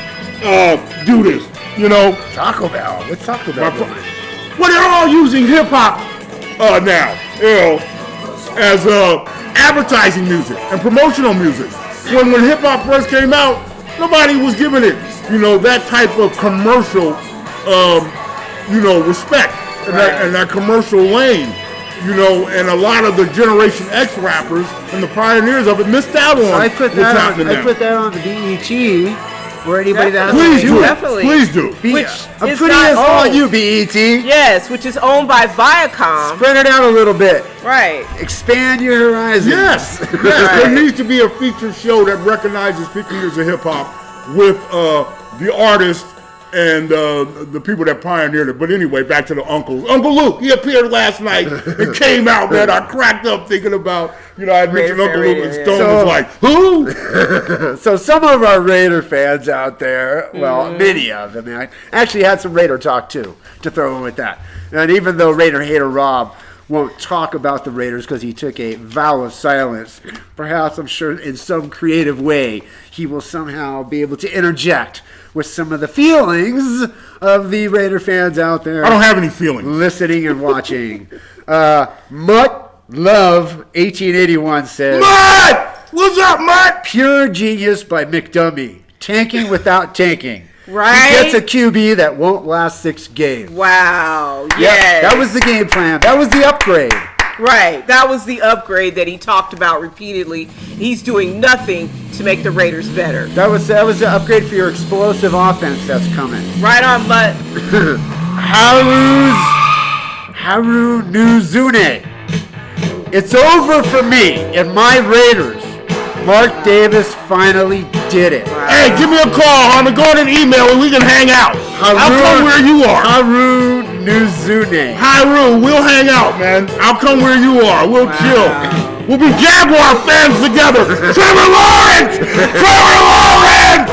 do this, Taco Bell. What's Taco Bell doing? Well, they're all using hip hop now, as advertising music and promotional music. When hip hop first came out, nobody was giving it, that type of commercial, respect and that commercial lane. And a lot of the Generation X rappers and the pioneers of it missed out on I put what's that. happening I now. put that on the BET. Where anybody that Please do. Definitely. Please do. Which I'm is putting not this on owned. you, BET. Yes, which is owned by Viacom. Spread it out a little bit. Right. Expand your horizons. Yes, yes. There needs to be a feature show that recognizes 50 years of hip hop with the artists and the people that pioneered it. But anyway, back to the uncles. Uncle Luke, he appeared last night and came out, man. I cracked up thinking about, I mentioned Uncle Luke, and Stone was like, who? So some of our Raider fans out there, well, many of them, I actually had some Raider talk too, to throw in with that. And even though Raider hater Rob won't talk about the Raiders because he took a vow of silence, perhaps I'm sure in some creative way he will somehow be able to interject with some of the feelings of the Raider fans out there. I don't have any feelings. Listening and watching. Mutt Love 1881 says, Mutt! What's up, Mutt? Pure genius by McDummy. Tanking without tanking. Right? He gets a QB that won't last 6 games. Wow. Yep, Yes. that was the game plan. That was the upgrade. Right. That was the upgrade that he talked about repeatedly. He's doing nothing to make the Raiders better. That was the upgrade for your explosive offense that's coming. Right on, Mutt. Harunuzune. It's over for me and my Raiders. Mark Davis finally did it. Hey, give me a call. I'm going to go on an email and we can hang out. I'll come where you are. Harunuzune. Haru, we'll hang out, man. I'll come where you are. We'll chill. We'll be Jaguar fans together. Trevor Lawrence! Trevor Lawrence!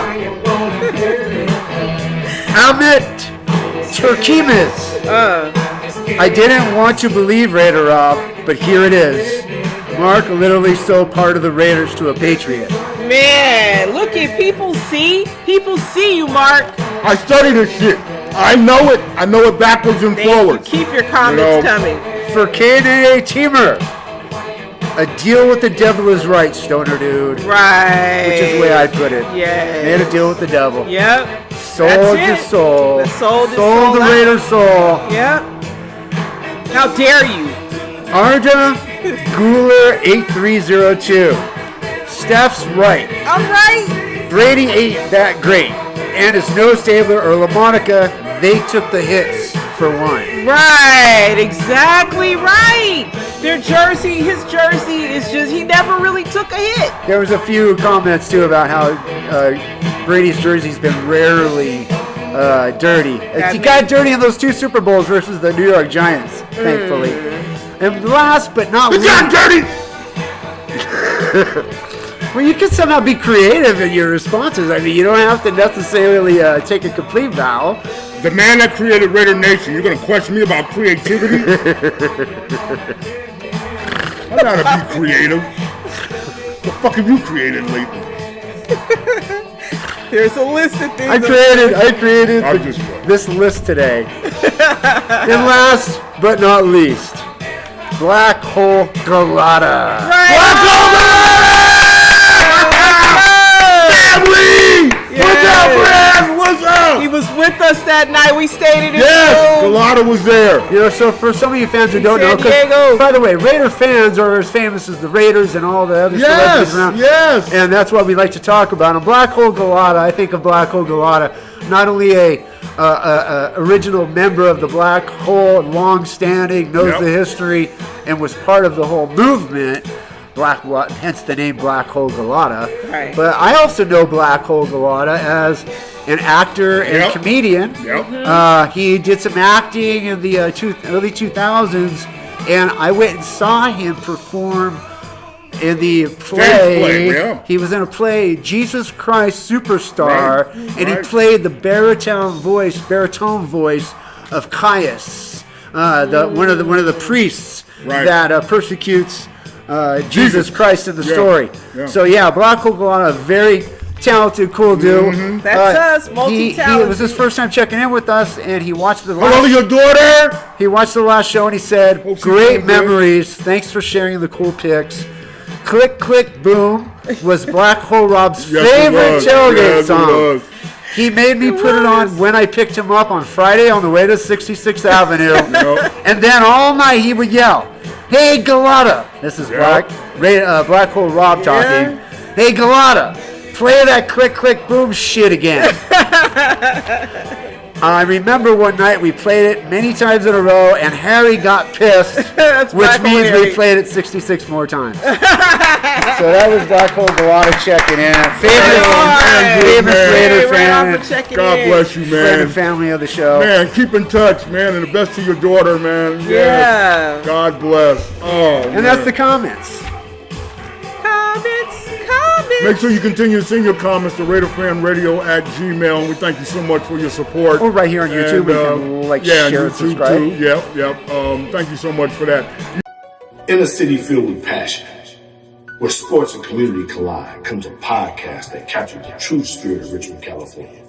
Amit Turkimis. I didn't want to believe Raider Rob, but here it is. Mark literally sold part of the Raiders to a Patriot. Man, look at people see you, Mark. I study this shit. I know it. I know it backwards and forwards. Keep your comments coming. For KNA Teamer, a deal with the devil is right, Stonerdude. Right. Which is the way I put it. Yeah. Made a deal with the devil. Yep. Sold his soul. Sold the Raider soul. Yep. How dare you? Arda Guler 8302. Steph's right. I'm right. Brady ain't that great. And his nose stabler or LaMonica, they took the hits for one. Right. Exactly right. His jersey is just, he never really took a hit. There was a few comments too about how Brady's jersey's been rarely dirty. He got dirty in those 2 Super Bowls versus the New York Giants, thankfully. And last but not least, got dirty. well, you can somehow be creative in your responses. I mean, you don't have to necessarily take a complete vow. The man that created Raider Nation, you're going to question me about creativity? I gotta be creative. The fuck have you created lately? There's a list of things. I created this list today. And last but not least, Black Hole Galata. Right. Black Hole Galata! Family! What's up, man? What's up? He was with us that night. We stayed in his Yes, room. Galata was there. You know, so for some of you fans who don't know, San Diego. by the way, Raider fans are as famous as the Raiders and all the other celebrities around. Yes. And that's what we like to talk about. And Black Hole Galata, I think of Black Hole Galata, not only a original member of the Black Hole, long-standing, knows the history, and was part of the whole movement, hence the name Black Hole Galata. Right. But I also know Black Hole Galata as an actor and comedian. He did some acting in the early 2000s, and I went and saw him perform in the play. He was in a play, Jesus Christ Superstar, and he played the baritone voice of Caius, one of the priests that persecutes Jesus Christ in the story. So Black Hole Galata, very talented, cool dude. That's us, multi-talented. It was his first time checking in with us, and he watched the How old is your daughter? He watched the last show, and he said, "Great memories. Thanks for sharing the cool pics." Click, Click, Boom was Black Hole Rob's favorite tailgate song. He made me put it on when I picked him up on Friday on the way to 66th Avenue. And then all night he would yell, "Hey, Galata." This is Black Hole Rob talking. "Hey, Galata, play that Click, Click, Boom shit again." I remember one night we played it many times in a row, and Harry got pissed, which means we played it 66 more times. So that was Black Hole Galata checking in. Famous Raider fan. God bless you, man. Friend and family of the show. Man, keep in touch, man, and the best to your daughter, man. Yeah. God bless. Oh, and that's the comments. Make sure you continue to send your comments to RaiderFanRadio@gmail, and we thank you so much for your support. Or right here on YouTube, we can share, and subscribe. Too. Yep. Thank you so much for that. In a city filled with passion, where sports and community collide, comes a podcast that captures the true spirit of Richmond, California.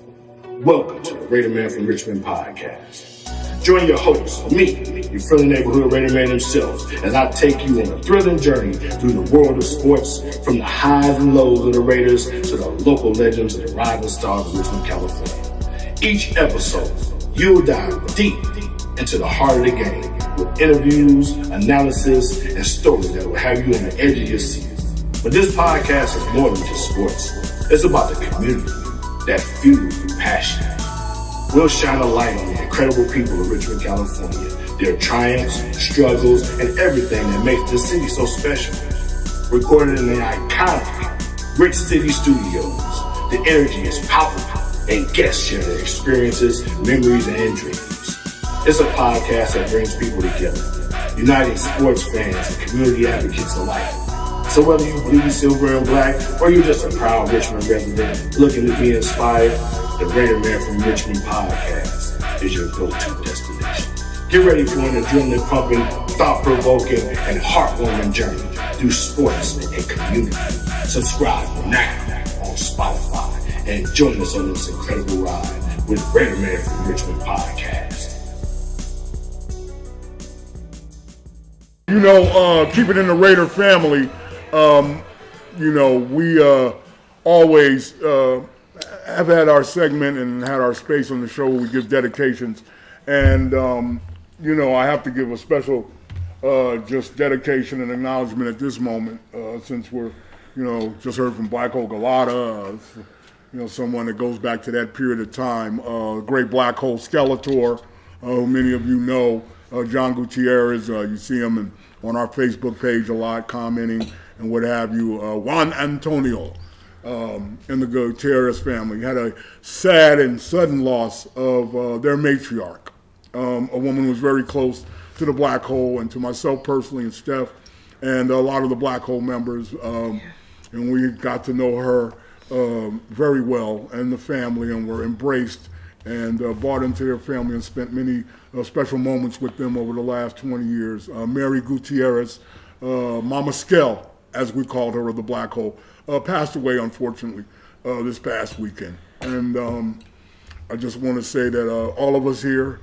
Welcome to the Raider Man from Richmond podcast. Join your host, me, your friendly neighborhood Raider Man himself, as I take you on a thrilling journey through the world of sports, from the highs and lows of the Raiders to the local legends of the rising stars of Richmond, California. Each episode, you'll dive deep into the heart of the game with interviews, analysis, and stories that will have you on the edge of your seat. But this podcast is more than just sports. It's about the community that fuels the passion. We'll shine a light on the incredible people of Richmond, California, their triumphs, struggles, and everything that makes the city so special. Recorded in the iconic Rich City Studios, the energy is palpable, and guests share their experiences, memories, and dreams. It's a podcast that brings people together, uniting sports fans and community advocates alike. So whether you bleed silver and black, or you're just a proud Richmond resident looking to be inspired, the Raider Man from Richmond podcast is your go-to destination. Get ready for an adrenaline-pumping, thought-provoking, and heartwarming journey through sports and community. Subscribe now on Spotify and join us on this incredible ride with Raider Man from Richmond podcast. You know, keep it in the Raider family. You know, we always have had our segment and had our space on the show where we give dedications. And, you know, I have to give a special just dedication and acknowledgement at this moment since we're, you know, just heard from Black Hole Galata, you know, someone that goes back to that period of time. Great Black Hole Skelator, who many of you know, John Guiterrez, you see him on our Facebook page a lot, commenting and what have you. Juan Antonio and the Guiterrez family had a sad and sudden loss of their matriarch, a woman who was very close to the Black Hole and to myself personally and Steph and a lot of the Black Hole members. And we got to know her very well and the family, and were embraced and brought into their family and spent many special moments with them over the last 20 years. Mary Guiterrez, Mama Skel, as we called her, of the Black Hole, passed away, unfortunately, this past weekend. And I just want to say that all of us here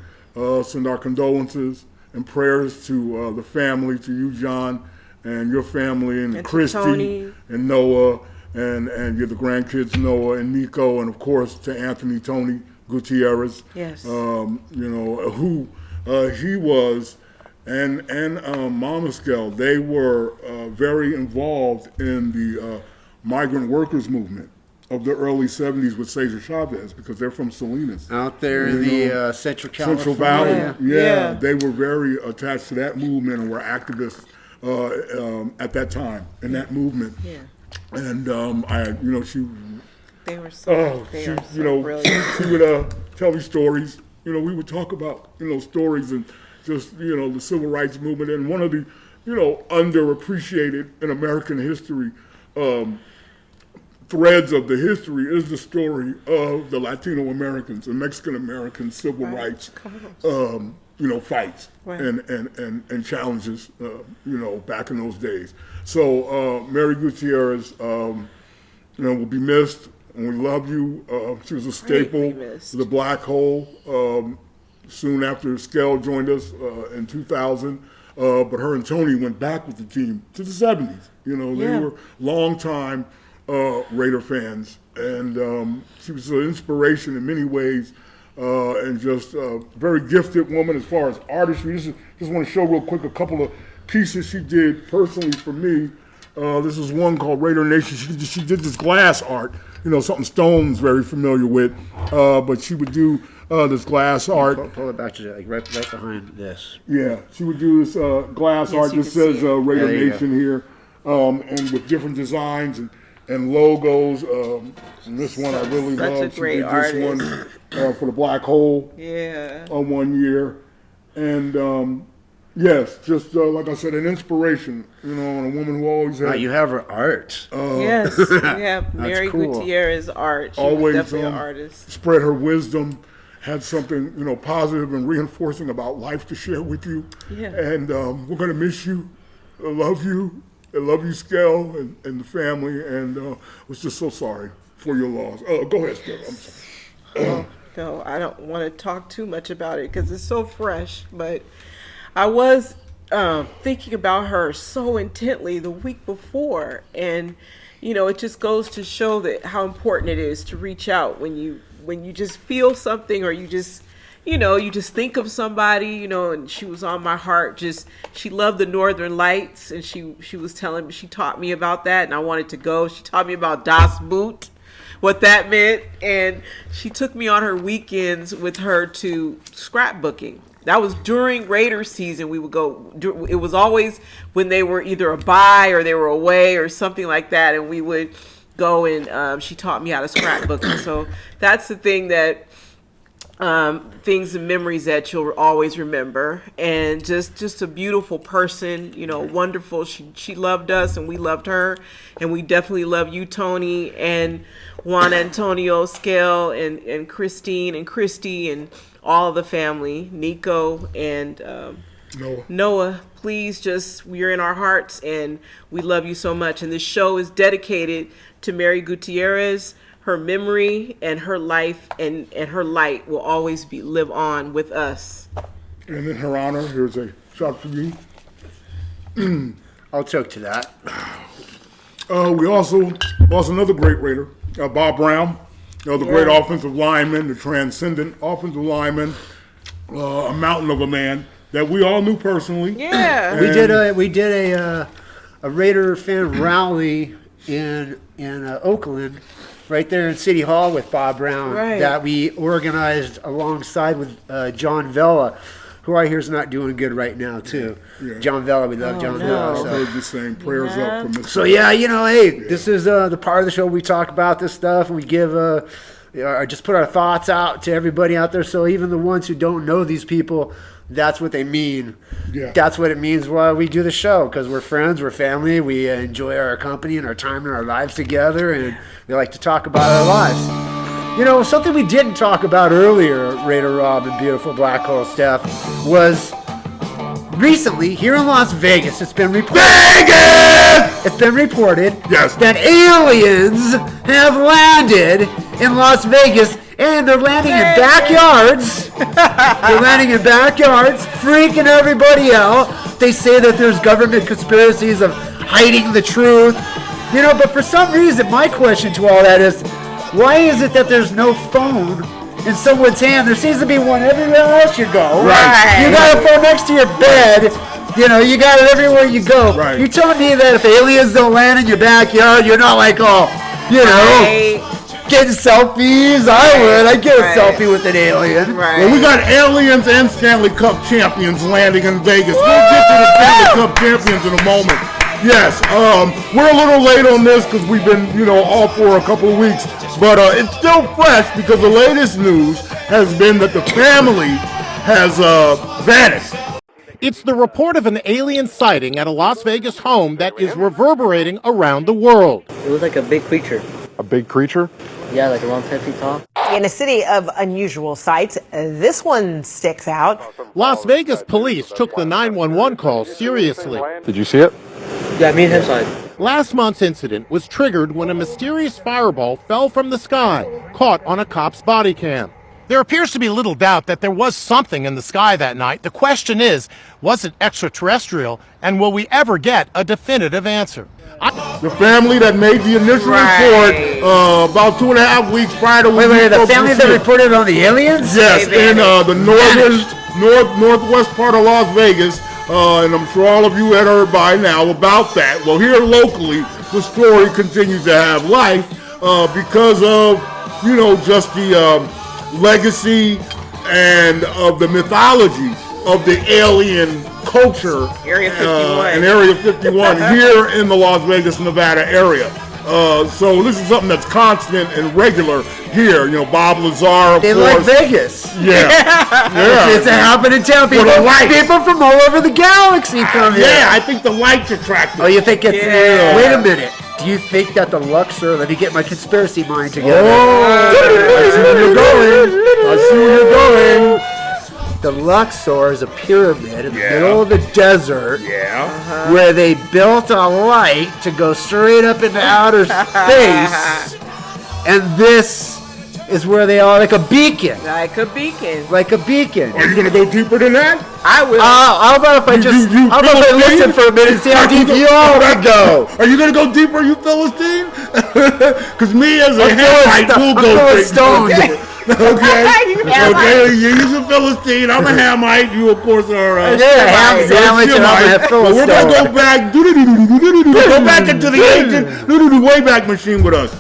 send our condolences and prayers to the family, to you, John, and your family, and Christy, and Noah, and the grandkids, Noah and Nico, and of course to Anthony Tony Guiterrez. Yes. You know, who he was, and Mama Skel, they were very involved in the migrant workers movement of the early 70s with Cesar Chavez, because they're from Salinas. Out there in the Central California. Central Valley. Yeah. They were very attached to that movement and were activists at that time in that movement. Yeah. And you know, They were so, you know, brilliant. she would tell me stories. You know, we would talk about, you know, stories and just, you know, the civil rights movement. And one of the, you know, underappreciated in American history threads of the history is the story of the Latino Americans and Mexican American civil rights, you know, fights and challenges, you know, back in those days. So Mary Guiterrez, you know, will be missed, and we love you. She was a staple to the Black Hole. Soon after Skel joined us in 2000, but her and Tony went back with the team to the 70s. You know, they were long-time Raider fans, and she was an inspiration in many ways, and just a very gifted woman as far as artistry. Just want to show real quick a couple of pieces she did personally for me. This is one called Raider Nation. She did this glass art, you know, something Stone's very familiar with, but she would do this glass art. Pull it back to like right behind this. Yeah, she would do this glass art that says Raider Nation here, and with different designs and logos. And this one I really love. She did this one for the Black Hole. Yeah. 1 year, and yes, just like I said, an inspiration. You know, and a woman who always had. You have her art. Yes, we have Mary Guiterrez art. She always was definitely an artist. Spread her wisdom. Had something, you know, positive and reinforcing about life to share with you. Yeah. And we're going to miss you. I love you. I love you, Skel, and the family. And was just so sorry for your loss. Go ahead, Skel. I'm sorry. No, I don't want to talk too much about it because it's so fresh. But I was thinking about her so intently the week before. And, you know, it just goes to show that how important it is to reach out when you just feel something, or you just, you know, you just think of somebody, you know. And she was on my heart. Just, she loved the Northern Lights, and she was telling me, she taught me about that, and I wanted to go. She taught me about Das Boot, what that meant, and she took me on her weekends with her to scrapbooking. That was during Raider season. We would go. It was always when they were either a bye or they were away or something like that, and we would go and she taught me how to scrapbook. So that's the thing that things and memories that you'll always remember. And just a beautiful person, wonderful. She loved us and we loved her, and we definitely love you, Tony, and Juan Antonio, Skel, and Christine and Christy and all of the family, Nico and Noah. Please, you're in our hearts and we love you so much. And this show is dedicated to Mary Guiterrez. Her memory and her life and her light will always live on with us. And in her honor, here's a shot for you. I'll choke to that. We also lost another great Raider, Bob Brown. The great offensive lineman, the transcendent offensive lineman, a mountain of a man that we all knew personally. Yeah, we did a Raider fan rally in Oakland, right there in City Hall with Bob Brown, that we organized alongside with John Vella, who I hear is not doing good right now too. Yeah. John Vella, we love John Vella. I've heard the same prayers up from this. So this is the part of the show we talk about this stuff, and we give just put our thoughts out to everybody out there. So even the ones who don't know these people, that's what they mean. Yeah. That's what it means why we do the show, because we're friends, we're family, we enjoy our company and our time and our lives together, and we like to talk about our lives. Something we didn't talk about earlier, Raider Rob and beautiful Black Hole Stef, was recently here in Las Vegas. It's been reported. It's been reported that aliens have landed in Las Vegas, and they're landing in backyards. They're landing in backyards, freaking everybody out. They say that there's government conspiracies of hiding the truth. But for some reason, my question to all that is, why is it that there's no phone in someone's hand? There seems to be one everywhere else you go. Right. You got a phone next to your bed. You got it everywhere you go. Right. You telling me that if aliens don't land in your backyard, you're not like, getting selfies? I would. I'd get a selfie with an alien. Right. Well, we got aliens and Stanley Cup champions landing in Vegas. We'll get to the Stanley Cup champions in a moment. Yes, we're a little late on this because we've been, off for a couple of weeks. But it's still fresh because the latest news has been that the family has vanished. It's the report of an alien sighting at a Las Vegas home that is reverberating around the world. It was like a big creature. A big creature? Yeah, like around 10 feet tall. In a city of unusual sights, this one sticks out. Las Vegas police took the 911 call seriously. Did you see it? Yeah, me and him saw it. Last month's incident was triggered when a mysterious fireball fell from the sky, caught on a cop's body cam. There appears to be little doubt that there was something in the sky that night. The question is, was it extraterrestrial, and will we ever get a definitive answer? The family that made the initial report about 2.5 weeks prior to the family that reported on the aliens? Yes, in the northwest part of Las Vegas. And I'm sure all of you had heard by now about that. Well, here locally, the story continues to have life because of, just the legacy and of the mythology of the alien culture Area 51. in Area 51 here in the Las Vegas, Nevada area. So this is something that's constant and regular here. Bob Lazar, of course. Like Vegas. Yeah. It's a happening town. People from all over the galaxy come here. Yeah, I think the lights attract them. Oh, you think it's... Wait a minute. Do you think that the Luxor... Let me get my conspiracy mind together. I see where you're going. The Luxor is a pyramid in the middle of the desert where they built a light to go straight up into outer space. And this is where they are, like a beacon. Like a beacon. Are you going to go deeper than that? I will. How about if I listen for a minute and see how deep you all would go? Are you going to go deeper, you Philistine? Because me as a Hamite will go deeper. Okay, you're a Philistine, I'm a Hamite, you of course are a ham sandwich, and I'm a Philistine. We're going to go back into the ancient Wayback Machine with us.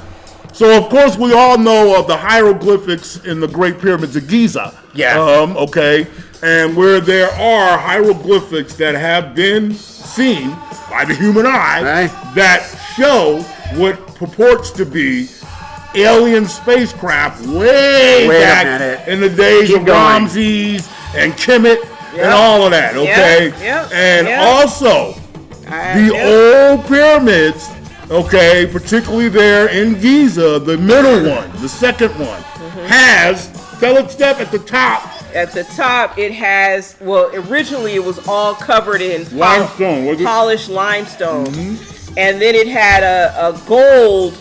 So of course we all know of the hieroglyphics in the Great Pyramids of Giza. Yeah. Okay. and where there are hieroglyphics that have been seen by the human eye that show what purports to be alien spacecraft way back in the days of Ramses and Kemet and all of that, okay? And also, the old pyramids, okay, particularly there in Giza, the middle one, the second one, has, tell it, Steph, at the top. At the top, it has, well, originally it was all covered in limestone, polished limestone. And then it had a gold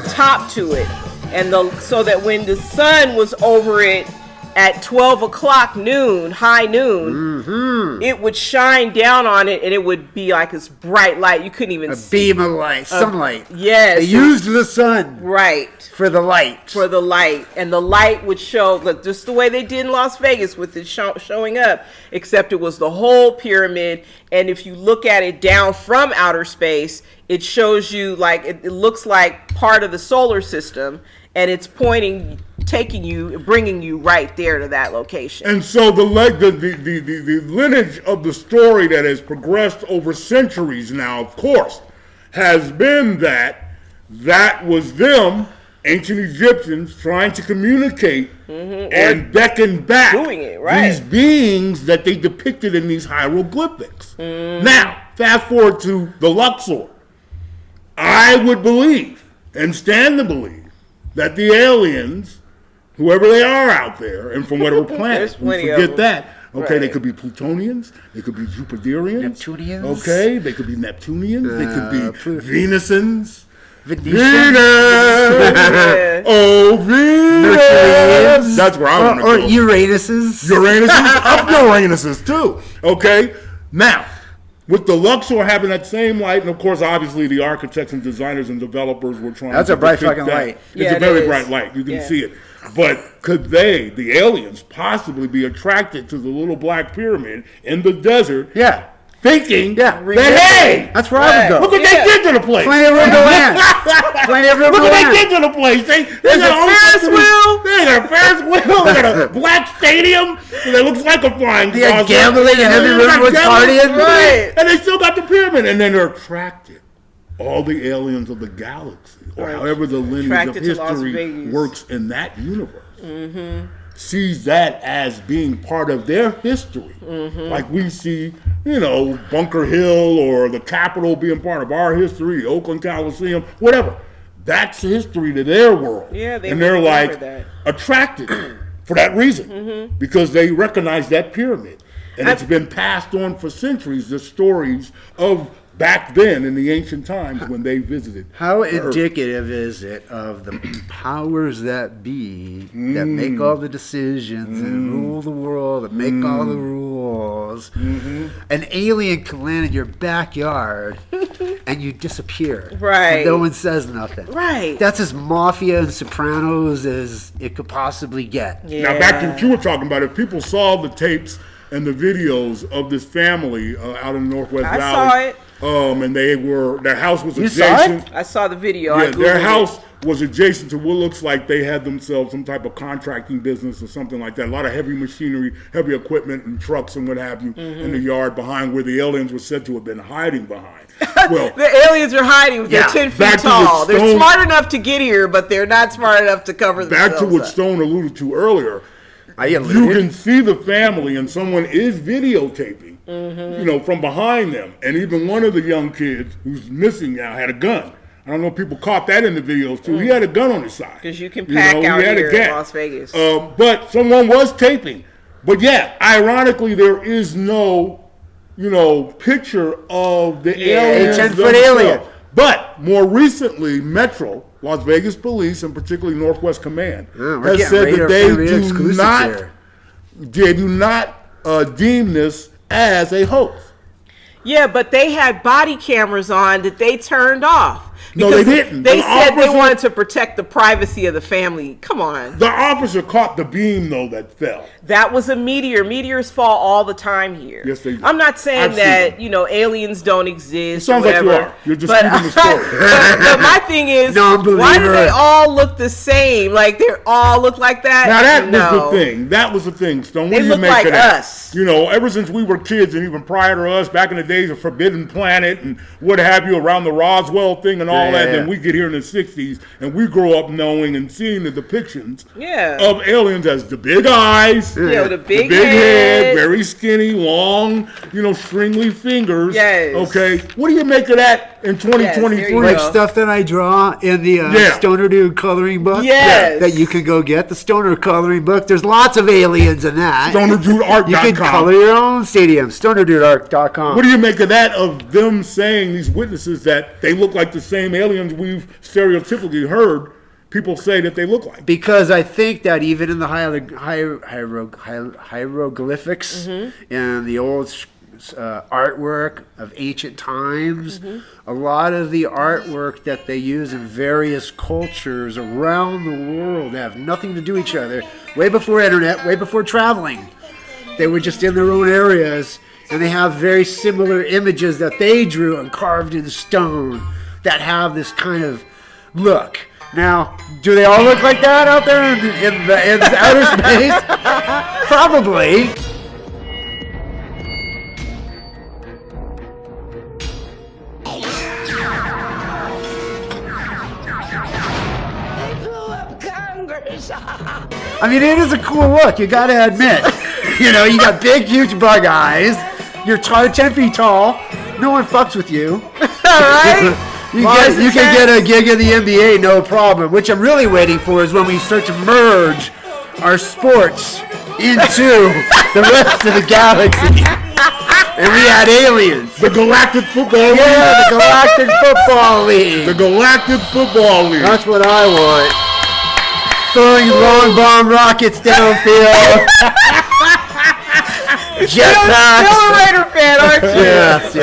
top to it. And so that when the sun was over it at 12 o'clock noon, high noon, it would shine down on it and it would be like this bright light. You couldn't even see. A beam of light, sunlight. Yes. They used the sun. Right. For the light. For the light. And the light would show, just the way they did in Las Vegas with it showing up, except it was the whole pyramid. And if you look at it down from outer space, it shows you like, it looks like part of the solar system. And it's taking you, bringing you right there to that location. And so the lineage of the story that has progressed over centuries now, of course, has been that was them, ancient Egyptians, trying to communicate and beckon back these beings that they depicted in these hieroglyphics. Now, fast forward to the Luxor. I would believe, and stand to believe, that the aliens, whoever they are out there, and from whatever planet, we forget that. Okay, they could be Plutonians, they could be Jupiterians, Neptunians. Okay, they could be Neptunians, they could be Venusans. Venus! Oh, Venus! That's where I want to go. Or Uranuses. Up Uranuses too. Okay, now, with the Luxor having that same light, and of course, obviously, the architects and designers and developers were trying to That's a bright depict fucking light. It's a very bright light. You can see it. But could they, the aliens, possibly be attracted to the little black pyramid in the desert? Yeah. Thinking that, hey, that's where I would go. Look what they did to the place. Plenty of room to land. Plenty of room to land. Look what they did to the place. They got a Ferris wheel. They got a Ferris wheel. They got a black stadium that looks like a flying saucer. They got gambling and everyone was partying. Right. And they still got the pyramid. And then they're attracted. All the aliens of the galaxy, or however the lineage of history works in that universe, sees that as being part of their history. Like we see, Bunker Hill or the Capitol being part of our history, Oakland Coliseum, whatever. That's history to their world. Yeah, and they're like attracted for that reason because they recognize that pyramid. And it's been passed on for centuries, the stories of back then in the ancient times when they visited. How indicative is it of the powers that be that make all the decisions and rule the world and make all the rules? An alien can land in your backyard and you disappear. Right. No one says nothing. Right. That's as mafia and Sopranos as it could possibly get. Yeah. Now back to what you were talking about. If people saw the tapes and the videos of this family out in the Northwest Valley. I saw it. And their house was adjacent. Saw it? I saw the video. Yeah, their house was adjacent to what looks like they had themselves some type of contracting business or something like that. A lot of heavy machinery, heavy equipment, and trucks and what have you in the yard behind where the aliens were said to have been hiding behind. Well, the aliens are hiding. They're 10 feet tall. They're smart enough to get here, but they're not smart enough to cover themselves. Back to what Stone alluded to earlier. You can see the family, and someone is videotaping. From behind them. And even one of the young kids who's missing now had a gun. I don't know if people caught that in the videos too. He had a gun on his side. Because you can pack out here in Las Vegas. But someone was taping. But yeah, ironically, there is no, picture of the aliens. A 10-foot alien. But more recently, Metro, Las Vegas Police, and particularly Northwest Command, has said that they do not deem this as a hoax. Yeah, but they had body cameras on that they turned off. No, they didn't. They The said they officer- wanted to protect the privacy of the family. Come on. The officer caught the beam, though, that fell. That was a meteor. Meteors fall all the time here. Yes, they do. I'm not saying I've seen that, them. Aliens don't exist. It sounds or like you whatever. are. You're just reading the story. but my thing is, why do they all look the same? Like, they all look like that? Now, that was the thing. That was the thing, Stone. What They do you look make like of that? us. Ever since we were kids and even prior to us, back in the days of Forbidden Planet and what have you, around the Roswell thing and all that, then we get here in the 60s and we grow up knowing and seeing the depictions of aliens as the big eyes, the big head, very skinny, long, stringly fingers. Yes. Okay. What do you make of that in 2023? Like stuff that I draw in the Stonerdude coloring book. Yes. That you can go get. The Stoner coloring book. There's lots of aliens in that. StonerDudeArt.com. You can color your own stadium. StonerDudeArt.com. What do you make of that, of them saying, these witnesses, that they look like the same aliens we've stereotypically heard people say that they look like? Because I think that even in the hieroglyphics and the old artwork of ancient times, a lot of the artwork that they use in various cultures around the world have nothing to do with each other. Way before internet, way before traveling. They were just in their own areas, and they have very similar images that they drew and carved in stone that have this kind of look. Now, do they all look like that out there in outer space? Probably. I mean, it is a cool look, you gotta admit. You got big, huge bug eyes. You're 10 feet tall. No one fucks with you. Right? You can get a gig in the NBA, no problem. Which I'm really waiting for is when we start to merge our sports into the rest of the galaxy. And we had aliens. The Galactic Football League. Yeah, the Galactic Football League. The Galactic Football League. That's what I want. Throwing long bomb rockets downfield. Jetpacks. Still a Raider fan, aren't you? Yes.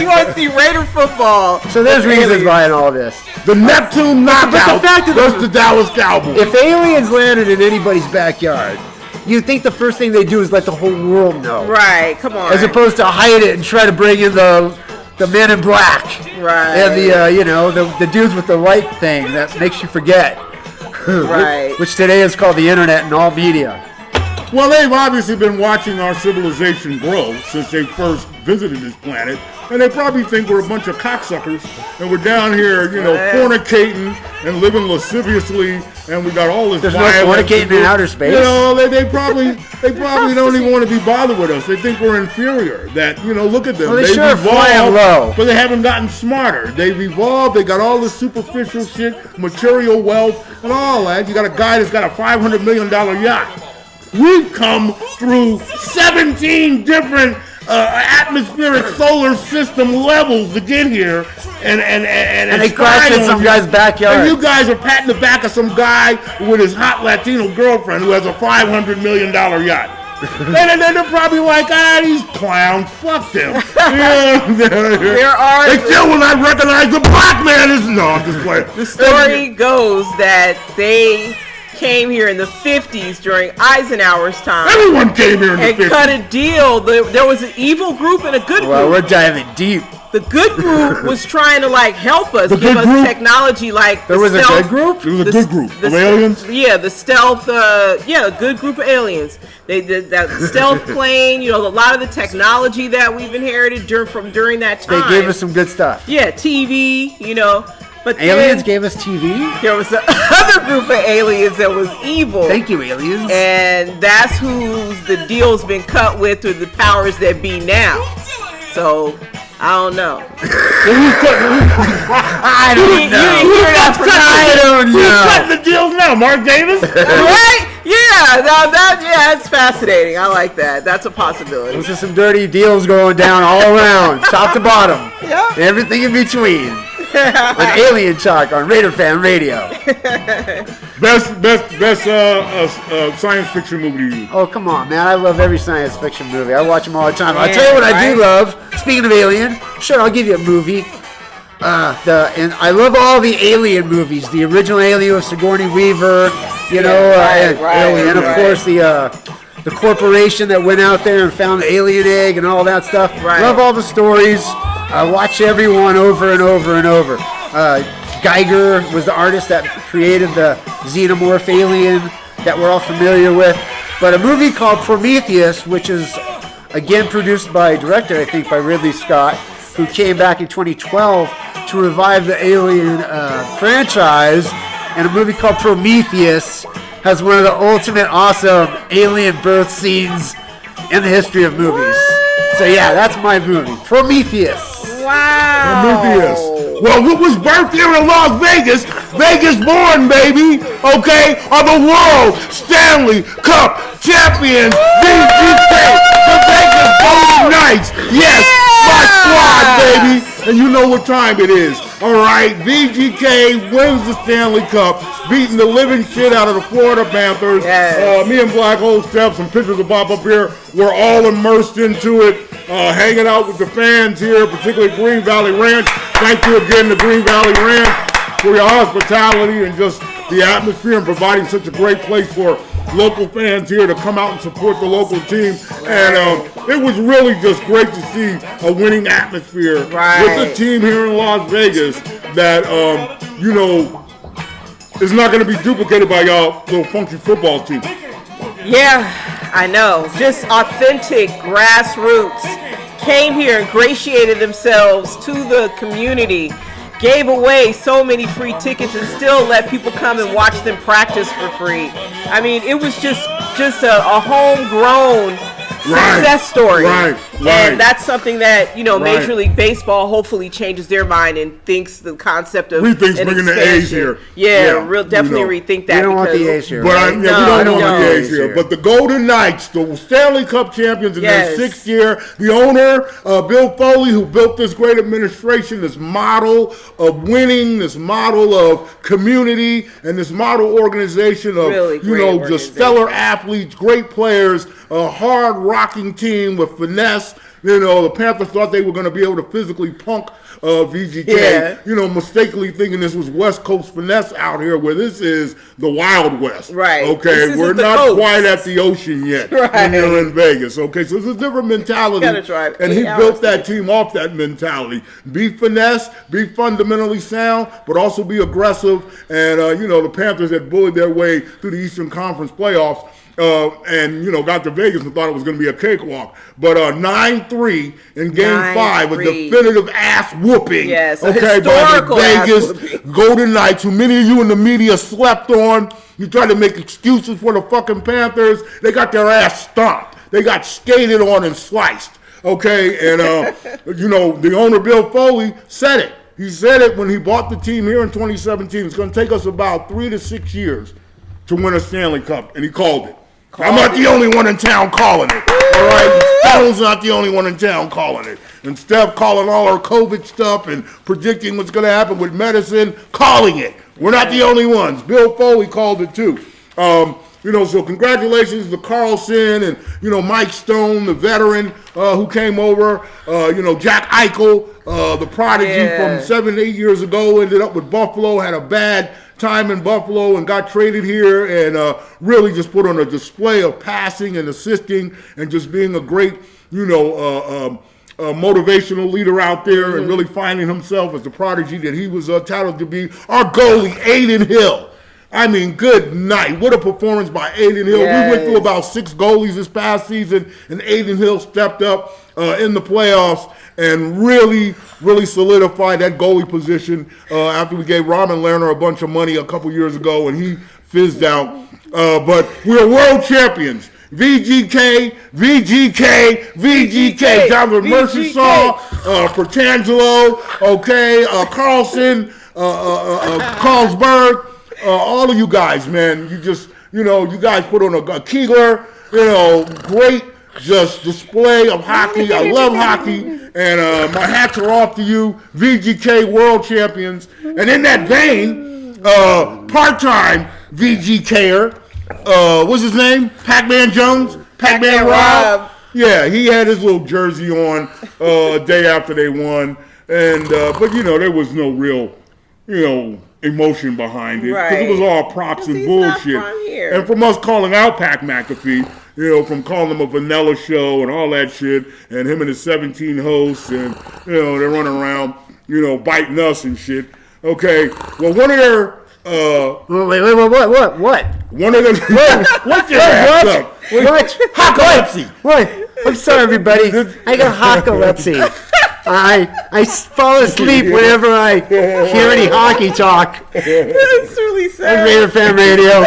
You want to see Raider football. So there's reasons behind all this. The Neptune knockout But the fact versus the Dallas Cowboys. If aliens landed in anybody's backyard, you'd think the first thing they do is let the whole world know. Right, come on. As opposed to hide it and try to bring in the men in black. Right. And the dudes with the light thing that makes you forget. Right. Which today is called the internet and all media. Well, they've obviously been watching our civilization grow since they first visited this planet, and they probably think we're a bunch of cocksuckers, and we're down here, fornicating and living lasciviously, and we got all this. There's no fornicating in outer space. They probably don't even want to be bothered with us. They think we're inferior. That look at them. Well, they sure are flying low, but they haven't gotten smarter. They've evolved. They got all this superficial shit, material wealth, and all that. You got a guy that's got a $500 million yacht. We've come through 17 different atmospheric solar system levels to get here, and they crashed in some guy's backyard. And you guys are patting the back of some guy with his hot Latino girlfriend who has a $500 million yacht. And they're probably like, these clowns, fuck them. They still will not recognize the black man as no. I'm just playing. The story goes that they came here in the 50s during Eisenhower's time. Everyone came here in the 50s. And cut a deal. There was an evil group and a good group. Well, we're diving deep. The good group was trying to help us, give us technology There was stealth, a good group? There was a good group of aliens? Yeah, the stealth, a good group of aliens. They did that stealth plane, a lot of the technology that we've inherited during that time. They gave us some good stuff. Yeah, TV, But aliens gave us TV? There was another group of aliens that was evil. Thank you, aliens. And that's who the deal's been cut with the powers that be now. So, I don't know. I don't know. Who's cutting the deals now? Mark Davis? Right? Yeah, that's fascinating. I like that. That's a possibility. Those are some dirty deals going down all around, top to bottom. Yeah. And everything in between. An alien talk on Raider Fan Radio. Best science fiction movie. Oh, come on, man. I love every science fiction movie. I watch them all the time. I'll tell you what I do love. Speaking of alien, sure, I'll give you a movie. And I love all the Alien movies. The original Alien with Sigourney Weaver, and of course the corporation that went out there and found the alien egg and all that stuff. Right. Love all the stories. I watch every one over and over and over. Geiger was the artist that created the xenomorph alien that we're all familiar with. But a movie called Prometheus, which is again produced by director, I think, by Ridley Scott, who came back in 2012 to revive the Alien franchise. And a movie called Prometheus has one of the ultimate awesome alien birth scenes in the history of movies. So yeah, that's my movie, Prometheus. Wow. Prometheus. Well, what was birthed here in Las Vegas? Vegas born, baby. Okay, are the world Stanley Cup champions, VGK, the Vegas Golden Knights. Yes, my squad, baby. And you know what time it is. All right, VGK wins the Stanley Cup, beating the living shit out of the Florida Panthers. Yes. Me and Black Hole Stef, some pictures of Bob up here. We're all immersed into it, hanging out with the fans here, particularly Green Valley Ranch. Thank you again to Green Valley Ranch for your hospitality and just the atmosphere and providing such a great place for local fans here to come out and support the local team. And it was really just great to see a winning atmosphere with a team here in Las Vegas that, is not going to be duplicated by y'all little funky football team. Yeah, I know. Just authentic grassroots. Came here, ingratiated themselves to the community, gave away so many free tickets and still let people come and watch them practice for free. I mean, it was just a homegrown success story. Right. And that's something that, Major League Baseball hopefully changes their mind and thinks the concept of rethinks bringing the A's here. Definitely rethink that. We don't want the A's here. But we don't want the A's here. But the Golden Knights, the Stanley Cup champions in their 6th year, the owner, Bill Foley, who built this great administration, this model of winning, this model of community, and this model organization of, just stellar athletes, great players, a hard rocking team with finesse. The Panthers thought they were going to be able to physically punk VGK, mistakenly thinking this was West Coast finesse out here, where this is the Wild West. Right. Okay, we're not quite at the ocean yet when you're in Vegas. Okay, so it's a different mentality. And he built that team off that mentality. Be finesse, be fundamentally sound, but also be aggressive. And, the Panthers had bullied their way through the Eastern Conference playoffs. Got to Vegas and thought it was going to be a cakewalk. But 9-3 in Game 5, a definitive ass whooping. Yes, by the Vegas Golden Knights, who many of you in the media slept on. You tried to make excuses for the fucking Panthers. They got their ass stomped. They got skated on and sliced. Okay, and the owner Bill Foley said it. He said it when he bought the team here in 2017. It's going to take us about 3 to 6 years to win a Stanley Cup, and he called it. I'm not the only one in town calling it. All right, Stone's not the only one in town calling it. And Steph calling all our COVID stuff and predicting what's going to happen with medicine, calling it. We're not the only ones. Bill Foley called it too. So congratulations to Carlson and, Mike Stone, the veteran who came over. Jack Eichel, the prodigy from 7, 8 years ago, ended up with Buffalo, had a bad time in Buffalo and got traded here and really just put on a display of passing and assisting and just being a great, motivational leader out there and really finding himself as the prodigy that he was touted to be. Our goalie, Aiden Hill. I mean, good night. What a performance by Aiden Hill. We went through about 6 goalies this past season, and Aiden Hill stepped up in the playoffs and really, really solidified that goalie position after we gave Robin Lerner a bunch of money a couple years ago, and he fizzed out. But we're world champions. VGK, Jonathan Mercersaw, Pertangelo, Carlson, Carlsberg, all of you guys, man. You guys put on a Keegler, great just display of hockey. I love hockey, and my hats are off to you, VGK world champions. And in that vein, part-time VGKer, what's his name? Pac-Man Jones? Pac-Man Rob? Yeah, he had his little jersey on a day after they won. And but there was no real, emotion behind it because it was all props and bullshit. And from us calling out PatMcAfee, from calling him a vanilla show and all that shit, and him and his 17 hosts, and they're running around, biting us and shit. Okay, well, one of their What? One of them. What's your ass up? What? Hocolepsy. What? I'm sorry, everybody. I got hocolepsy. I fall asleep whenever I hear any hockey talk. That's really sad. On Raider Fan Radio.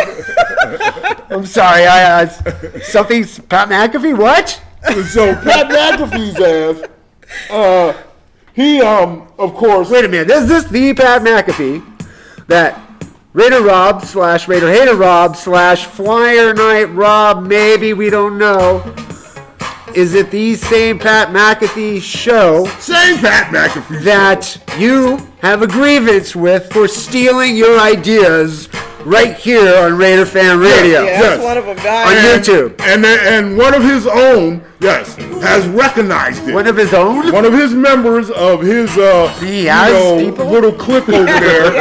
I'm sorry. Something's Pat McAfee. What? So Pat McAfee's ass. He of course. Wait a minute. Is this the Pat McAfee that Raider Rob / Raider Hater Rob / Flyer Night Rob? Maybe, we don't know. Is it the same Pat McAfee show? Same Pat McAfee that you have a grievance with for stealing your ideas right here on Raider Fan Radio. Yeah, that's one of them, guys. On YouTube. And one of his own, has recognized it. One of his own? One of his members of his little clique over there,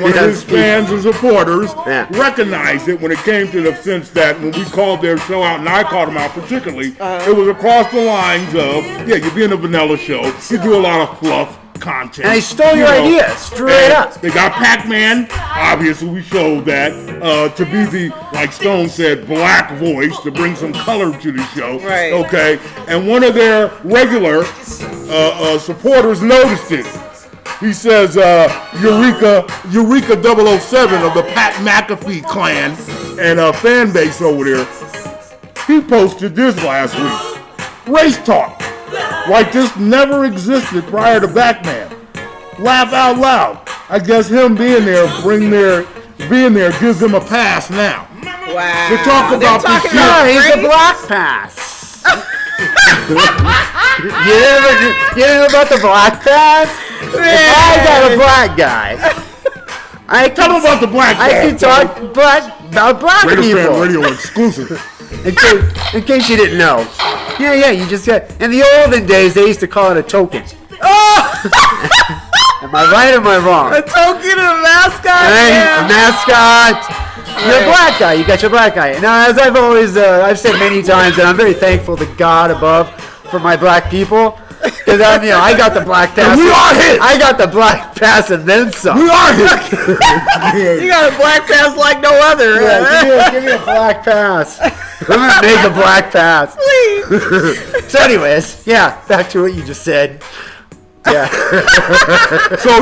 one of his fans and supporters recognized it when it came to the sense that when we called their show out, and I called them out particularly, it was across the lines of, you're being a vanilla show, you do a lot of fluff content. And I stole your idea, straight up. They got Pac-Man, obviously we showed that, to be the, like Stone said, black voice, to bring some color to the show. Right. Okay, and one of their regular supporters noticed it. He says, Eureka 007 of the Pat McAfee clan and fan base over there, he posted this last week. Race talk. Like this never existed prior to Batman. Laugh out loud. I guess him being there gives him a pass now. Wow. They talk about this shit. No, he's a black pass. You know about the black pass? If I got a black guy, tell him about the black pass. I can talk about black Raider people. Fan Radio exclusive. In case you didn't know. Yeah, you just got... In the olden days, they used to call it a token. Am I right or am I wrong? A token, a mascot? A mascot. You're a black guy. You got your black guy. Now, as I've always... I've said many times, and I'm very thankful to God above for my black people. Because I got the black pass. And we are hit. I got the black pass and then some. We are hit. You got a black pass like no other. Yeah, give me a black pass. I'm gonna make a black pass. Please. So, anyways, back to what you just said. Yeah. So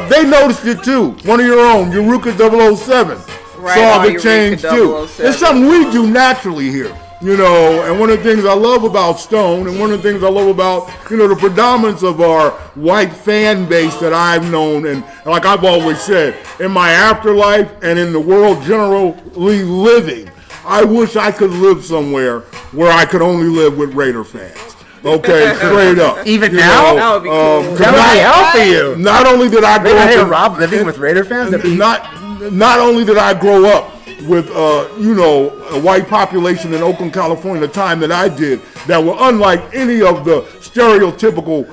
they noticed it too. One of your own, Eureka 007, saw the change too. It's something we do naturally here. And one of the things I love about Stone, and one of the things I love about, the predominance of our white fan base that I've known, and like I've always said, in my afterlife and in the world generally living, I wish I could live somewhere where I could only live with Raider fans. Okay, straight up. Even now? That would be cool. That would be hell for you. Not only did I grow up... Rob living with Raider fans? Not only did I grow up with, a white population in Oakland, California, the time that I did, that were unlike any of the stereotypical,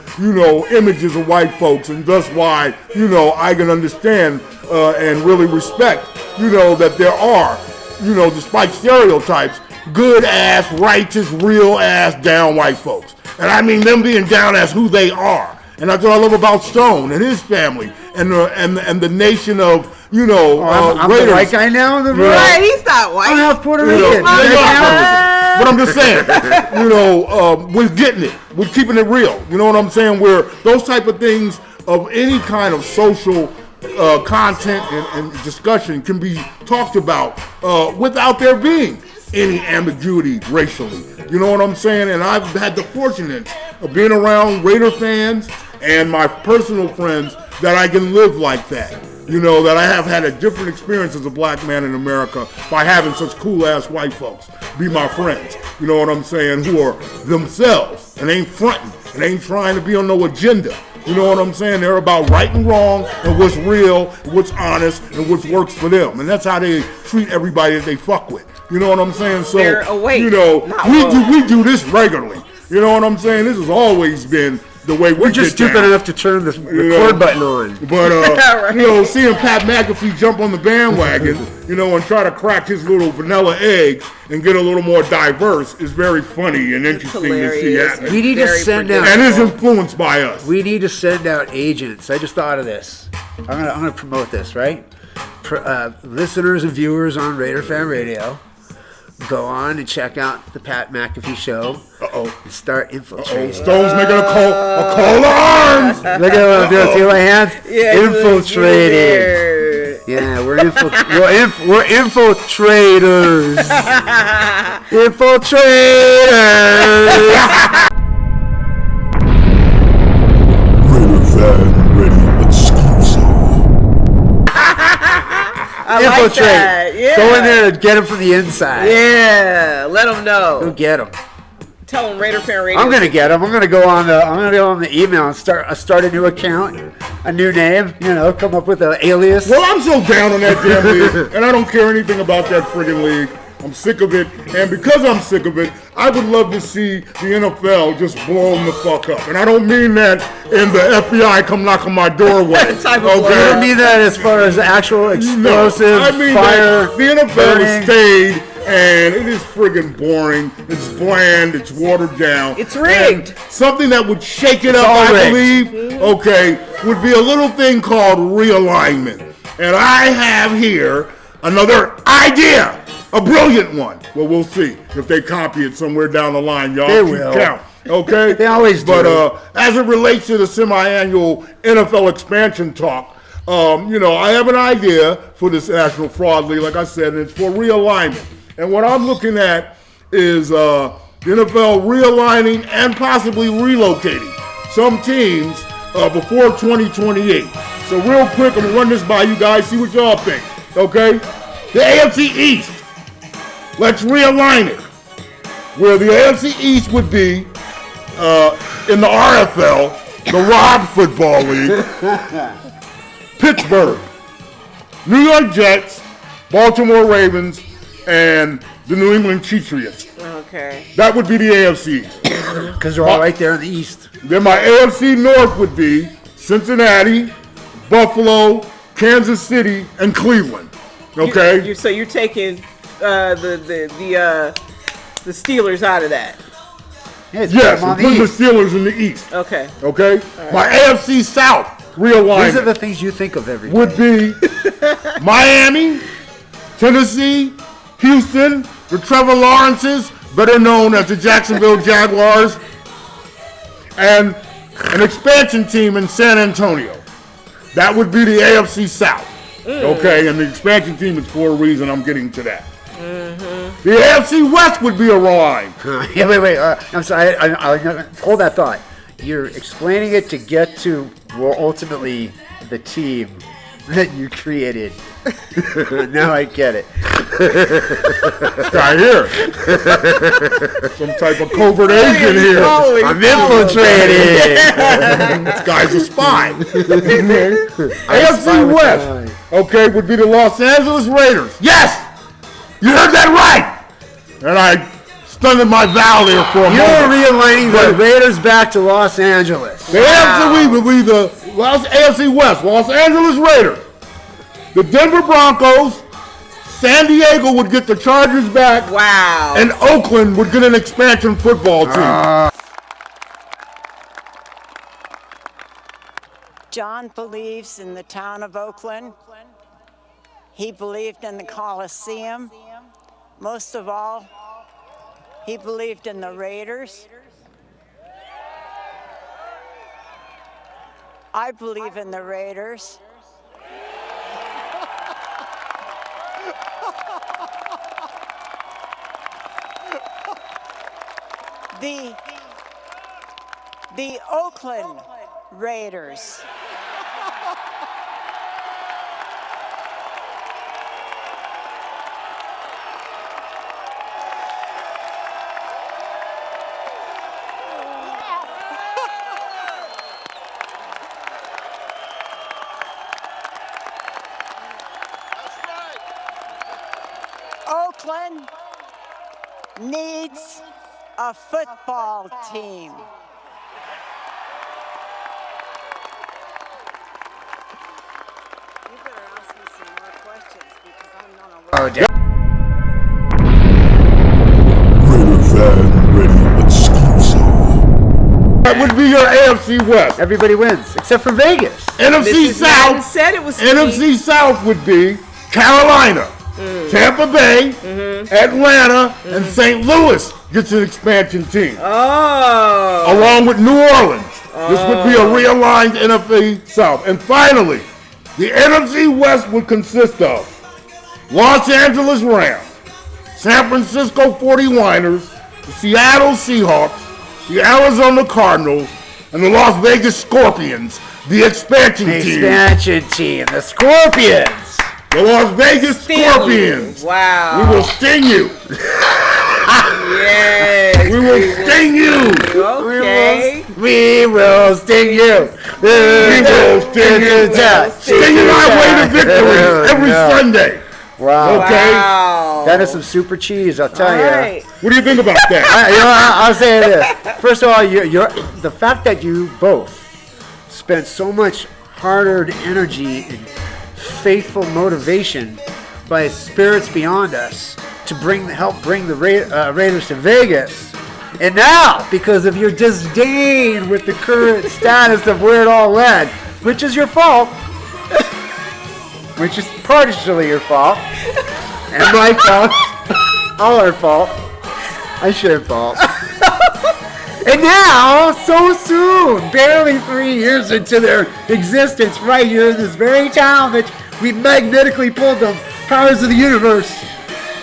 images of white folks, and thus why, I can understand and really respect, that there are, despite stereotypes, good-ass, righteous, real-ass, down white folks. And I mean them being down as who they are. And that's what I love about Stone and his family and the nation of, I'm Raiders. the white guy now in the room. Right, he's not white. I'm half Puerto Rican. But I'm just saying, we're getting it. We're keeping it real. You know what I'm saying? Where those type of things of any kind of social content and discussion can be talked about without there being any ambiguity racially. You know what I'm saying? And I've had the fortune of being around Raider fans and my personal friends that I can live like that. That I have had a different experience as a black man in America by having such cool-ass white folks be my friends. You know what I'm saying? Who are themselves and ain't fronting and ain't trying to be on no agenda. You know what I'm saying? They're about right and wrong and what's real, what's honest, and what works for them. And that's how they treat everybody that they fuck with. You know what I'm saying? So, they're awake, we do this regularly. You know what I'm saying? This has always been, the way We're just get stupid down. enough to turn the record button on. But, seeing Pat McAfee jump on the bandwagon, and try to crack his little vanilla egg and get a little more diverse is very funny and interesting to see happen. We need to send out, and is influenced by us. We need to send out agents. I just thought of this. I'm gonna promote this, right? Listeners and viewers on Raider Fan Radio, go on and check out the Pat McAfee show. And start infiltrating. Stone's making a call to arms. Look at what I'm doing. See my hands? Yeah, infiltrating. Yeah, we're infiltrators. Infiltrators. Raider Fan Radio exclusive. I like that. Yeah. Go in there and get him from the inside. Yeah, let them know. Go get him. Tell them Raider Fan Radio. I'm gonna get him. I'm gonna go on the email and start a new account, a new name. Come up with an alias. Well, I'm so down on that damn league, and I don't care anything about that friggin' league. I'm sick of it, and because I'm sick of it, I would love to see the NFL just blow them the fuck up. And I don't mean that in the FBI come knock on my doorway. Okay. You don't mean that as far as actual explosive I mean fire. The NFL has stayed, and it is friggin' boring. It's bland. It's watered down. It's rigged. And something that would shake it up, I believe, would be a little thing called realignment. And I have here another idea. A brilliant one. Well, we'll see if they copy it somewhere down the line. Y'all They keep will. count. Okay? They always do. But as it relates to the semi-annual NFL expansion talk, I have an idea for this National Fraud League, like I said, and it's for realignment. And what I'm looking at is the NFL realigning and possibly relocating some teams before 2028. So real quick, I'm going to run this by you guys, see what y'all think. Okay? The AFC East. Let's realign it. Where the AFC East would be in the RFL, the Rod Football League, Pittsburgh, New York Jets, Baltimore Ravens, and the New England Patriots. Okay. That would be the AFC East. Because they're all right there in the East. Then my AFC North would be Cincinnati, Buffalo, Kansas City, and Cleveland. Okay? So you're taking the Steelers out of that. Yes, I'm putting the Steelers in the East. Okay. Okay? Right. My AFC South realignment. These are the things you think of every day. Would be Miami, Tennessee, Houston, the Trevor Lawrences, better known as the Jacksonville Jaguars, and an expansion team in San Antonio. That would be the AFC South. Okay, and the expansion team is for a reason. I'm getting to that. The AFC West would be a line. Yeah, wait. I'm sorry. I hold that thought. You're explaining it to get to ultimately the team that you created. Now I get it. This guy here. Some type of covert agent here. I'm infiltrating. This guy's a spy. AFC West, okay, would be the Los Angeles Raiders. Yes! You heard that right! And I stunted my vowel there for a moment. You're realigning the Raiders back to Los Angeles. The AFC would be the AFC West, Los Angeles Raiders. The Denver Broncos, San Diego would get the Chargers back. Wow. And Oakland would get an expansion football team. John believes in the town of Oakland. He believed in the Coliseum. Most of all, he believed in the Raiders. I believe in the Raiders. The Oakland Raiders. Oakland needs a football team. That would be your AFC West. Everybody wins except for Vegas. NFC Mrs. Madden South. said it was NFC South would be Carolina, Tampa Bay, Atlanta, and St. Louis gets an expansion team. Oh. Along with New Orleans. This would be a realigned NFC South. And finally, the NFC West would consist of Los Angeles Rams, San Francisco 49ers, the Seattle Seahawks, the Arizona Cardinals, and the Las Vegas Scorpions, the expansion team. Expansion team, the Scorpions. The Las Vegas Scorpions. Wow. We will sting you. Yes. We will sting you. Okay. We will sting you. We will sting you. Stinging our way to victory every Sunday. Wow. Okay. Wow. That is some super cheese, I'll tell you. Right. What do you think about that? I'll say this. First of all, the fact that you both spent so much hard-earned energy and faithful motivation by spirits beyond us to help bring the Raiders to Vegas. And now, because of your disdain with the current status of where it all led, which is your fault, which is partially your fault, and my fault, all our fault, I share fault. And now, so soon, barely 3 years into their existence right here in this very town that we magnetically pulled them, powers of the universe,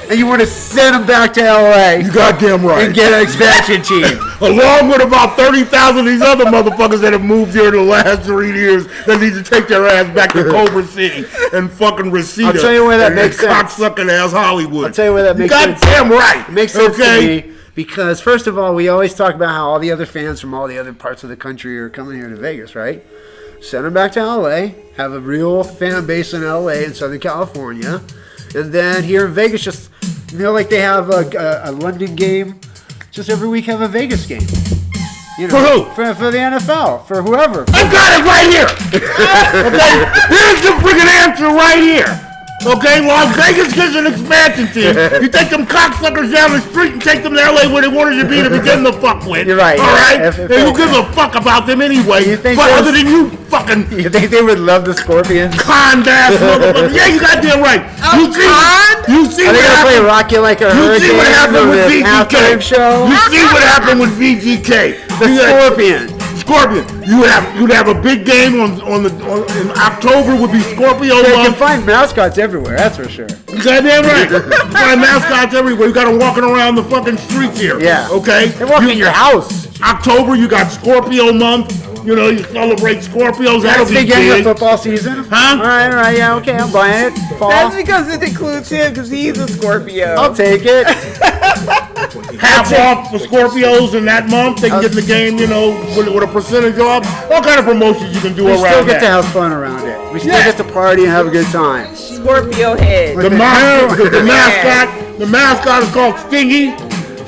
and you want to send them back to LA. You goddamn right. And get an expansion team. Along with about 30,000 of these other motherfuckers that have moved here in the last 3 years that need to take their ass back to Culver City and fucking Reseda. I'll tell you where that makes sense. Cocksucking ass Hollywood. I'll tell you where that makes sense. Goddamn right. It makes sense to me because, first of all, we always talk about how all the other fans from all the other parts of the country are coming here to Vegas, right? Send them back to LA, have a real fan base in LA and Southern California, and then here in Vegas, just, like they have a London game, just every week have a Vegas game. For who? For the NFL, for whoever. I got it right here. Okay, here's the freaking answer right here. Okay, Las Vegas gets an expansion team. You take them cocksuckers down the street and take them to LA where they wanted to be to begin the fuck with. You're right. All right? And who gives a fuck about them anyway? But other than you fucking... You think they would love the Scorpions? Con-ass motherfucker. Yeah, you goddamn right. You see Are what they going to play happened? Rock You Like a You see what Hurricane happened for with the halftime VGK? show? You see what happened with VGK? The Scorpions. Scorpion. You'd have a big game in October would be Scorpio. You can find mascots everywhere, that's for sure. You goddamn right. You find mascots everywhere. You got them walking around the fucking streets here. Yeah. Okay? They walk in your house. October, you got Scorpio month. You celebrate Scorpios. That'll That's be the beginning of big. football season. Huh? All right, yeah, okay, I'm buying it. Fall. That's because it includes him because he's a Scorpio. I'll take it. Half off for Scorpios in that month. They can get in the game, with a percentage off. All kind of promotions you can do We around still get that. to have fun around it. We still get to party and have a good time. Scorpio head. The mascot is called Stingy.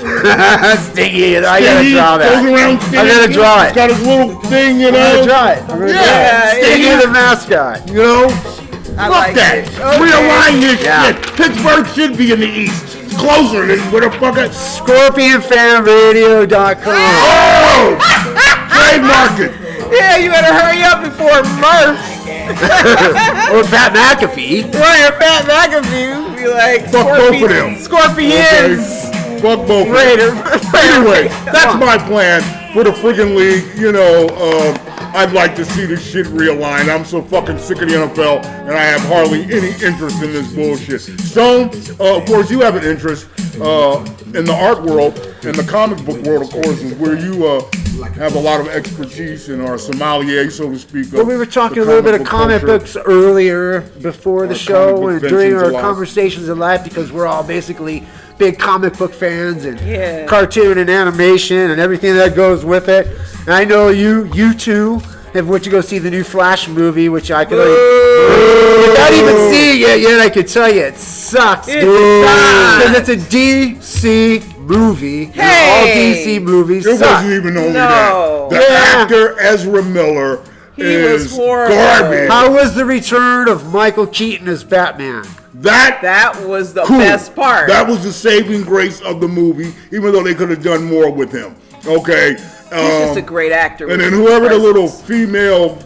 Stingy, I gotta draw that. Goes around Stingy. I gotta draw it. He's got his little thing, I'm gonna draw it. Yeah, Stingy the mascot. Fuck like that. it. Okay. Realign this Yeah. shit. Pittsburgh should be in the East. It's closer than where the fuck it. ScorpionFanRadio.com. Oh! Trademark it. Yeah, you better hurry up before Murph. Or PatMcAfee. Right, or PatMcAfee. Be like, Fuck both of them. Scorpions. Fuck both of them. Raider. Anyway, that's my plan for the friggin' league. I'd like to see this shit realigned. I'm so fucking sick of the NFL, and I have hardly any interest in this bullshit. Stone, of course, you have an interest in the art world, and the comic book world, of course, is where you have a lot of expertise and are sommelier, so to speak. Well, we were talking a little bit of comic books earlier before the show and during our conversations in life because we're all basically big comic book fans and cartoon and animation and everything that goes with it. And I know you two have went to go see the new Flash movie, which I could without even seeing it yet, I could tell you it sucks, dude. Because it's a DC movie. Hey. All DC movies It suck. wasn't even only that. The actor Ezra Miller is was horrible. garbage. How was the return of Michael Keaton as Batman? That was the cool. best part. That was the saving grace of the movie, even though they could have done more with him. Okay, He's just a great actor. And then whoever the little female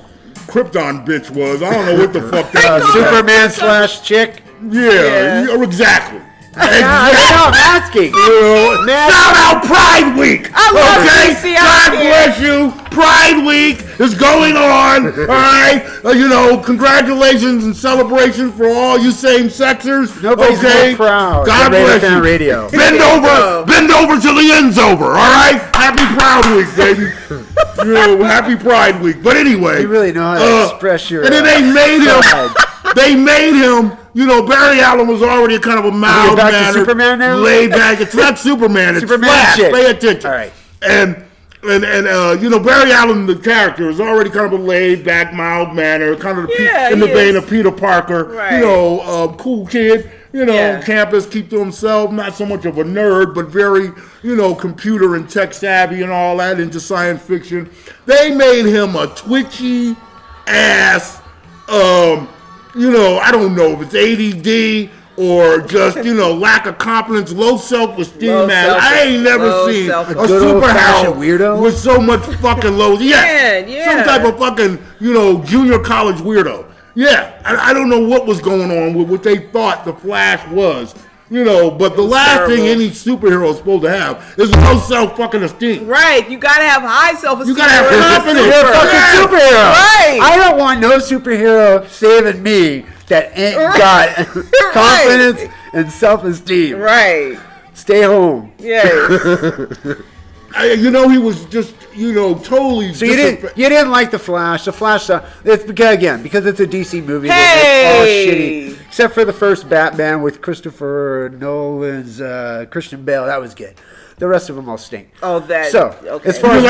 Krypton bitch was, I don't know what the fuck that was. Superman / chick. Yeah, exactly. I'm asking. Shout out Pride Week. I love DC God out here. bless you. Pride Week is going on. All right. Congratulations and celebrations for all you same-sexers. Nobody's more proud. God bless you. Radio. Bend over till the end's over. All right. Happy Proud Week, baby. Happy Pride Week. But anyway, you really know how to express your. And then they made him. They made him. Barry Allen was already kind of a mild mannered, Superman now? laid back. It's not Superman. It's Superman Flash. shit. Pay attention. All right. And Barry Allen, the character, is already kind of a laid back, mild mannered, kind of in the vein of Peter Parker. Right. Cool kid. Campus, keep to himself. Not so much of a nerd, but very, computer and tech savvy and all that, into science fiction. They made him a twitchy ass. I don't know if it's ADD or just, lack of confidence, low self-esteem. I ain't never seen a superhero weirdo with so much fucking low. Some type of fucking, junior college weirdo. Yeah, I don't know what was going on with what they thought the Flash was. But the last thing any superhero is supposed to have is low self-fucking-esteem. Right, you gotta have high self-esteem. You gotta have confidence. You're a fucking superhero. Right. I don't want no superhero saving me that ain't got confidence and self-esteem. Right. Stay home. Yeah. He was just, totally. So you didn't like the Flash. The Flash, it's because it's a DC movie. Hey! It's all shitty, except for the first Batman with Christopher Nolan's Christian Bale. That was good. The rest of them all stink. Oh, that. So okay. as far as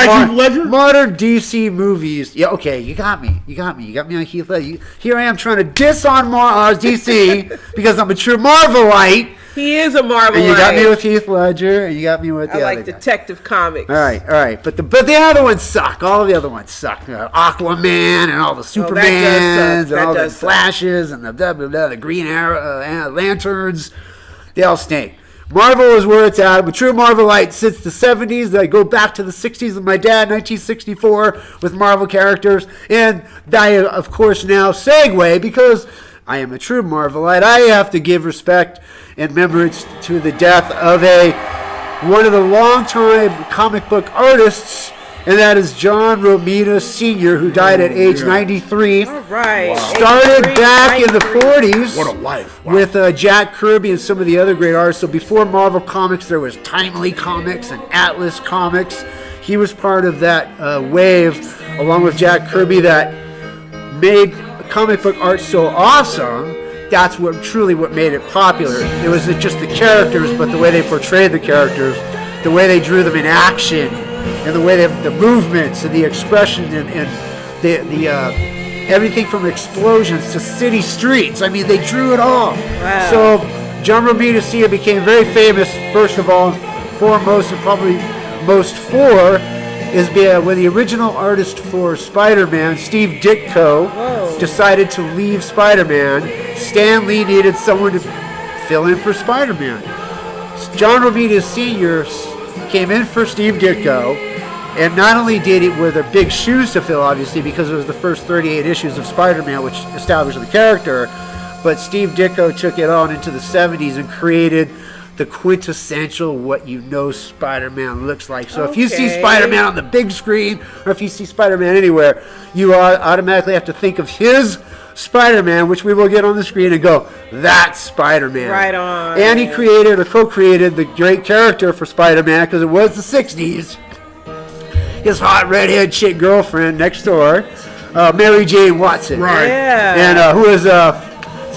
modern DC movies, yeah, okay, you got me on Heath Ledger. Here I am trying to diss on DC because I'm a true Marvelite. He is a Marvelite. And you got me with Heath Ledger, and you got me with the other guy. Detective Comics. All right. But the other ones suck. All of the other ones suck. Aquaman and all the Supermans and all the Flashes and the Green Arrow, Lanterns. They all stink. Marvel is where it's at. I'm a true Marvelite since the 70s. I go back to the 60s with my dad, 1964, with Marvel characters. And I, of course, now segue because I am a true Marvelite. I have to give respect and remembrance to the death of one of the longtime comic book artists, and that is John Romita Sr., who died at age 93. All right. Wow. Started back in the 40s. What a life. Wow. With Jack Kirby and some of the other great artists. So before Marvel Comics, there was Timely Comics and Atlas Comics. He was part of that wave, along with Jack Kirby, that made comic book art so awesome. That's what made it popular. It wasn't just the characters, but the way they portrayed the characters, the way they drew them in action, and the way the movements and the expression and the everything from explosions to city streets. I mean, they drew it all. Wow. So John Romita Sr. became very famous, first of all, foremost and probably most for, is when the original artist for Spider-Man, Steve Ditko, decided to leave Spider-Man. Stan Lee needed someone to fill in for Spider-Man. John Romita Sr. came in for Steve Ditko, and not only did it with their big shoes to fill, obviously, because it was the first 38 issues of Spider-Man, which established the character, but Steve Ditko took it on into the 70s and created the quintessential what Spider-Man looks like. So if you see Spider-Man on the big screen, or if you see Spider-Man anywhere, you automatically have to think of his Spider-Man, which we will get on the screen, and go, that's Spider-Man. Right on. And he created or co-created the great character for Spider-Man, because it was the 60s. His hot redhead chick girlfriend next door, Mary Jane Watson. Right. Yeah. And who was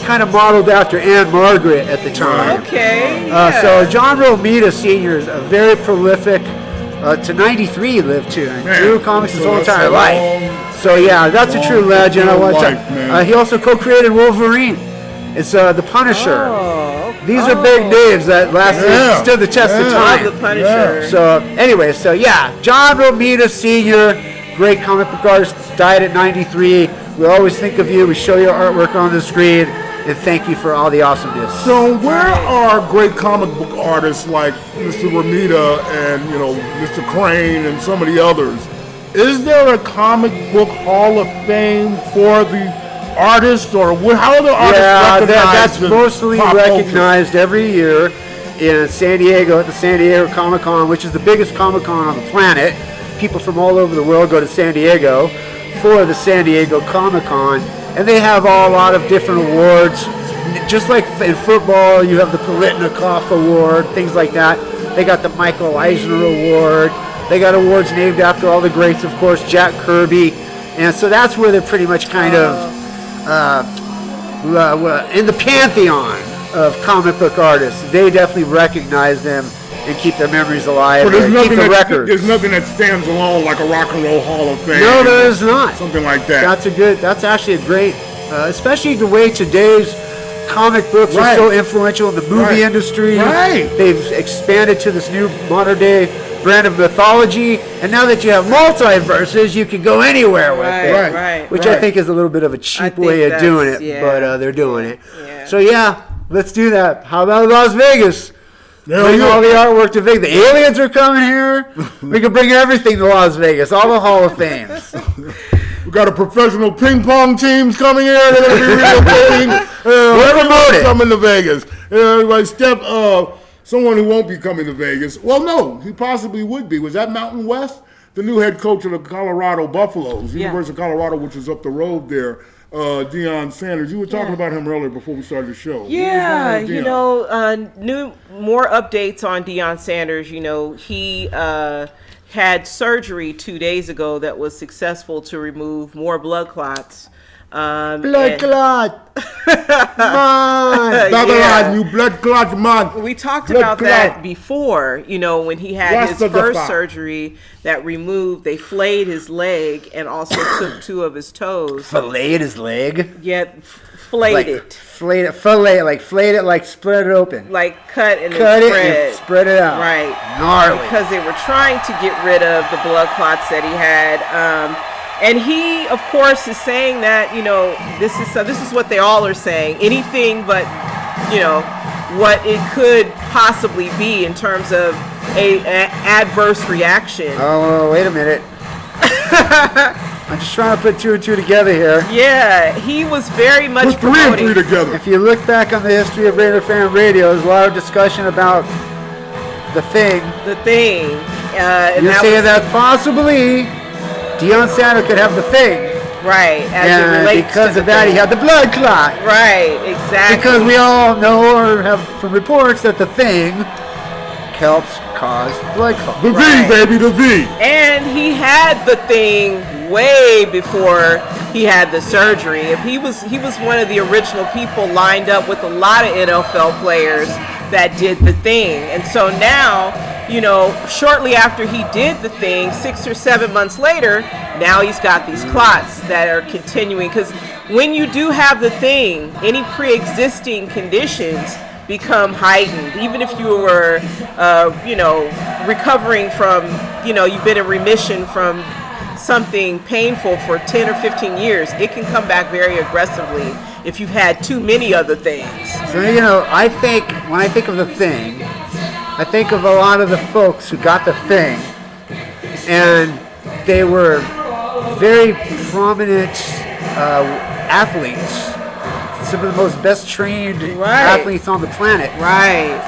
kind of modeled after Anne Margaret at the time. Okay. So John Romita Sr. is a very prolific, to 93 he lived to, and drew comics his whole entire life. So yeah, that's a true legend. He also co-created Wolverine. It's the Punisher. These are big names that stood the test of time. The Punisher. So anyway, John Romita Sr., great comic book artist, died at 93. We always think of you. We show your artwork on the screen. and thank you for all the awesomeness. So where are great comic book artists like Mr. Romita and, Mr. Crane and some of the others? Is there a comic book hall of fame for the artists, or how are the artists recognized? That's in mostly pop recognized every year in San Diego at the San Diego Comic-Con, which is the biggest Comic-Con on the planet. People from all over the world go to San Diego for the San Diego Comic-Con, and they have a lot of different awards. Just like in football, you have the Politnikoff Award, things like that. They got the Michael Eisner Award. They got awards named after all the greats, of course, Jack Kirby. And so that's where they're pretty much kind of in the pantheon of comic book artists. They definitely recognize them and keep their memories alive. But keep the records. There's nothing that stands alone like a Rock and Roll Hall of Fame. No, there is not. Something like that. That's actually a great, especially the way today's comic books are so influential in the movie industry. Right. They've expanded to this new modern day brand of mythology, and now that you have multiverses, you can go anywhere with it. Which I think is a little bit of a cheap way of doing it, but they're doing it. Yeah. So let's do that. How about Las Vegas? Bring all the artwork to Vegas. The aliens are coming here. We can bring everything to Las Vegas. All the Hall of Fames. We got a professional ping pong teams coming here. They're going to be relocating. We're coming to Vegas. Like Steph, someone who won't be coming to Vegas. Well, no, he possibly would be. Was that Mountain West? The new head coach of the Colorado Buffaloes, University of Colorado, which is up the road there. Deion Sanders. You were talking about him earlier before we started the show. Yeah, more updates on Deion Sanders. He had surgery 2 days ago that was successful to remove more blood clots. Blood clot! Man! You blood clot, man! We talked about that before, when he had his first surgery that removed, they flayed his leg and also took 2 of his toes. Filleted his leg? Yeah, flayed it. Flayed it, like spread it open. Like cut it and spread it out. Right. Gnarly. Because they were trying to get rid of the blood clots that he had. And he, of course, is saying that, this is what they all are saying. Anything but, what it could possibly be in terms of a adverse reaction. Oh, wait a minute. I'm just trying to put 2 and 2 together here. Yeah, he was very much put 3 and 3 together. If you look back on the history of Raider Fan Radio, there's a lot of discussion about the thing. You're saying that possibly Deion Sanders could have the thing. Right, as it relates because to of that, he had the blood clot. Right, exactly. Because we all know or have from reports that the thing helps cause blood clot. The V, baby, the V. And he had the thing way before he had the surgery. He was one of the original people lined up with a lot of NFL players that did the thing. And so now, shortly after he did the thing, 6 or 7 months later, now he's got these clots that are continuing. Because when you do have the thing, any pre-existing conditions become heightened. Even if you were, recovering from, you've been in remission from something painful for 10 or 15 years, it can come back very aggressively if you've had too many other things. So, I think, when I think of the thing, I think of a lot of the folks who got the thing, and they were very prominent athletes, some of the most best trained athletes on the planet. Right.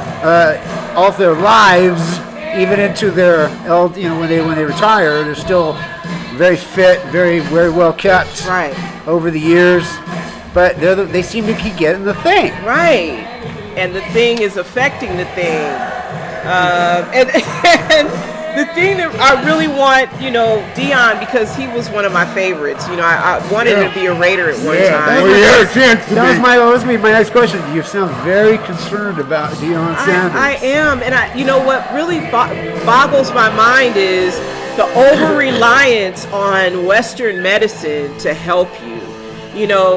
All their lives, even into their, when they retire, they're still very fit, very, very well kept. Right. Over the years, but they seem to be getting the thing. Right. And the thing is affecting the thing. And the thing that I really want, Deion, because he was one of my favorites. I wanted him to be a Raider at one time. That was my next question. You sound very concerned about Deion Sanders. I am, and what really boggles my mind is the over-reliance on Western medicine to help you.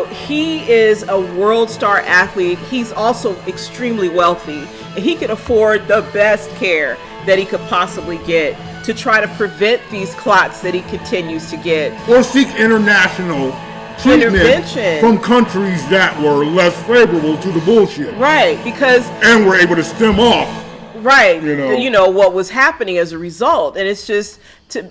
He is a world star athlete. He's also extremely wealthy, and he can afford the best care that he could possibly get to try to prevent these clots that he continues to get. Or seek international treatment intervention from countries that were less favorable to the bullshit. Right, because and we're able to stem off. Right, you know what was happening as a result, and it's just.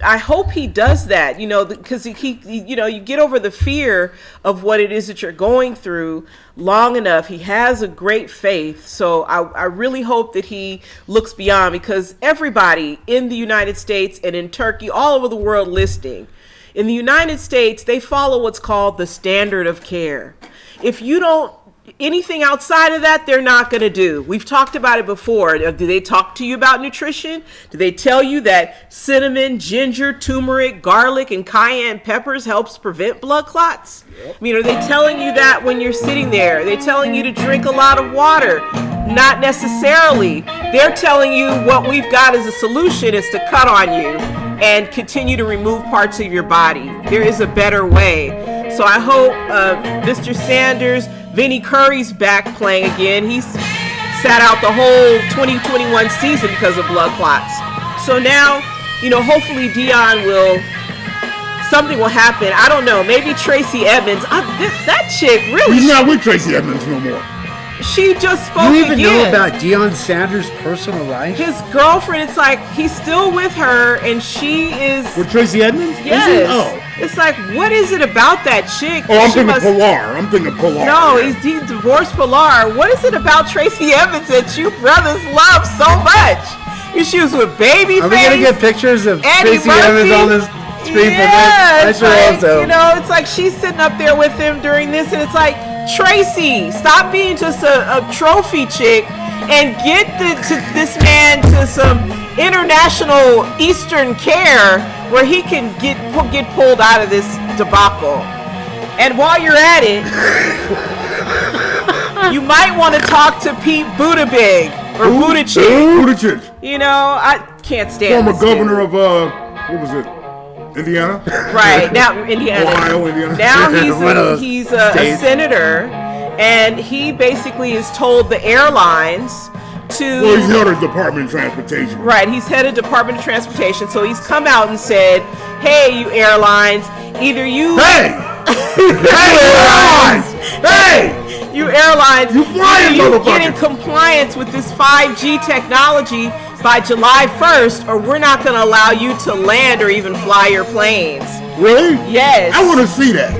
I hope he does that, you know, because he, you know, you get over the fear of what it is that you're going through long enough. He has a great faith, so I really hope that he looks beyond, because everybody in the United States and in Turkey, all over the world listening, in the United States, they follow what's called the standard of care. If you don't anything outside of that, they're not going to do. We've talked about it before. Do they talk to you about nutrition? Do they tell you that cinnamon, ginger, turmeric, garlic, and cayenne peppers helps prevent blood clots? Yep. I mean, are they telling you that when you're sitting there? Are they telling you to drink a lot of water? Not necessarily. They're telling you what we've got as a solution is to cut on you and continue to remove parts of your body. There is a better way. So I hope Mr. Sanders, Vinnie Curry's back playing again. He's sat out the whole 2021 season because of blood clots. So now, you know, hopefully Deion something will happen. I don't know. Maybe Tracy Edmonds. That chick really. He's not with Tracy Edmonds no more. She just spoke again. You even know about Deion Sanders' personal life? His girlfriend, it's like he's still with her and she is... With Tracy Edmonds? Yes. Oh. It's like, what is it about that chick? Oh, I'm thinking Pilar. No, he divorced Pilar. What is it about Tracy Edmonds that you brothers love so much? She was with Babyface. Are we going to get pictures of Eddie Tracy Murphy? Edmonds on this screen for this? You know, it's like she's sitting up there with him during this and it's like, Tracy, stop being just a trophy chick and get this man to some international Eastern care where he can get pulled out of this debacle. And while you're at it, you might want to talk to Pete Buttigieg or Buttigieg. You know, I can't stand former governor of what was it? Indiana? Right, now Indiana. Ohio, Indiana. Now he's a senator, and he basically is told the airlines to... Well, he's head of Department of Transportation. Right, he's head of Department of Transportation, so he's come out and said, hey, you airlines, either you... Hey! Hey, airlines! Hey! You airlines, you flying, you get in compliance with this 5G technology by July 1st, or we're not going to allow you to land or even fly your planes. Really? Yes. I want to see that.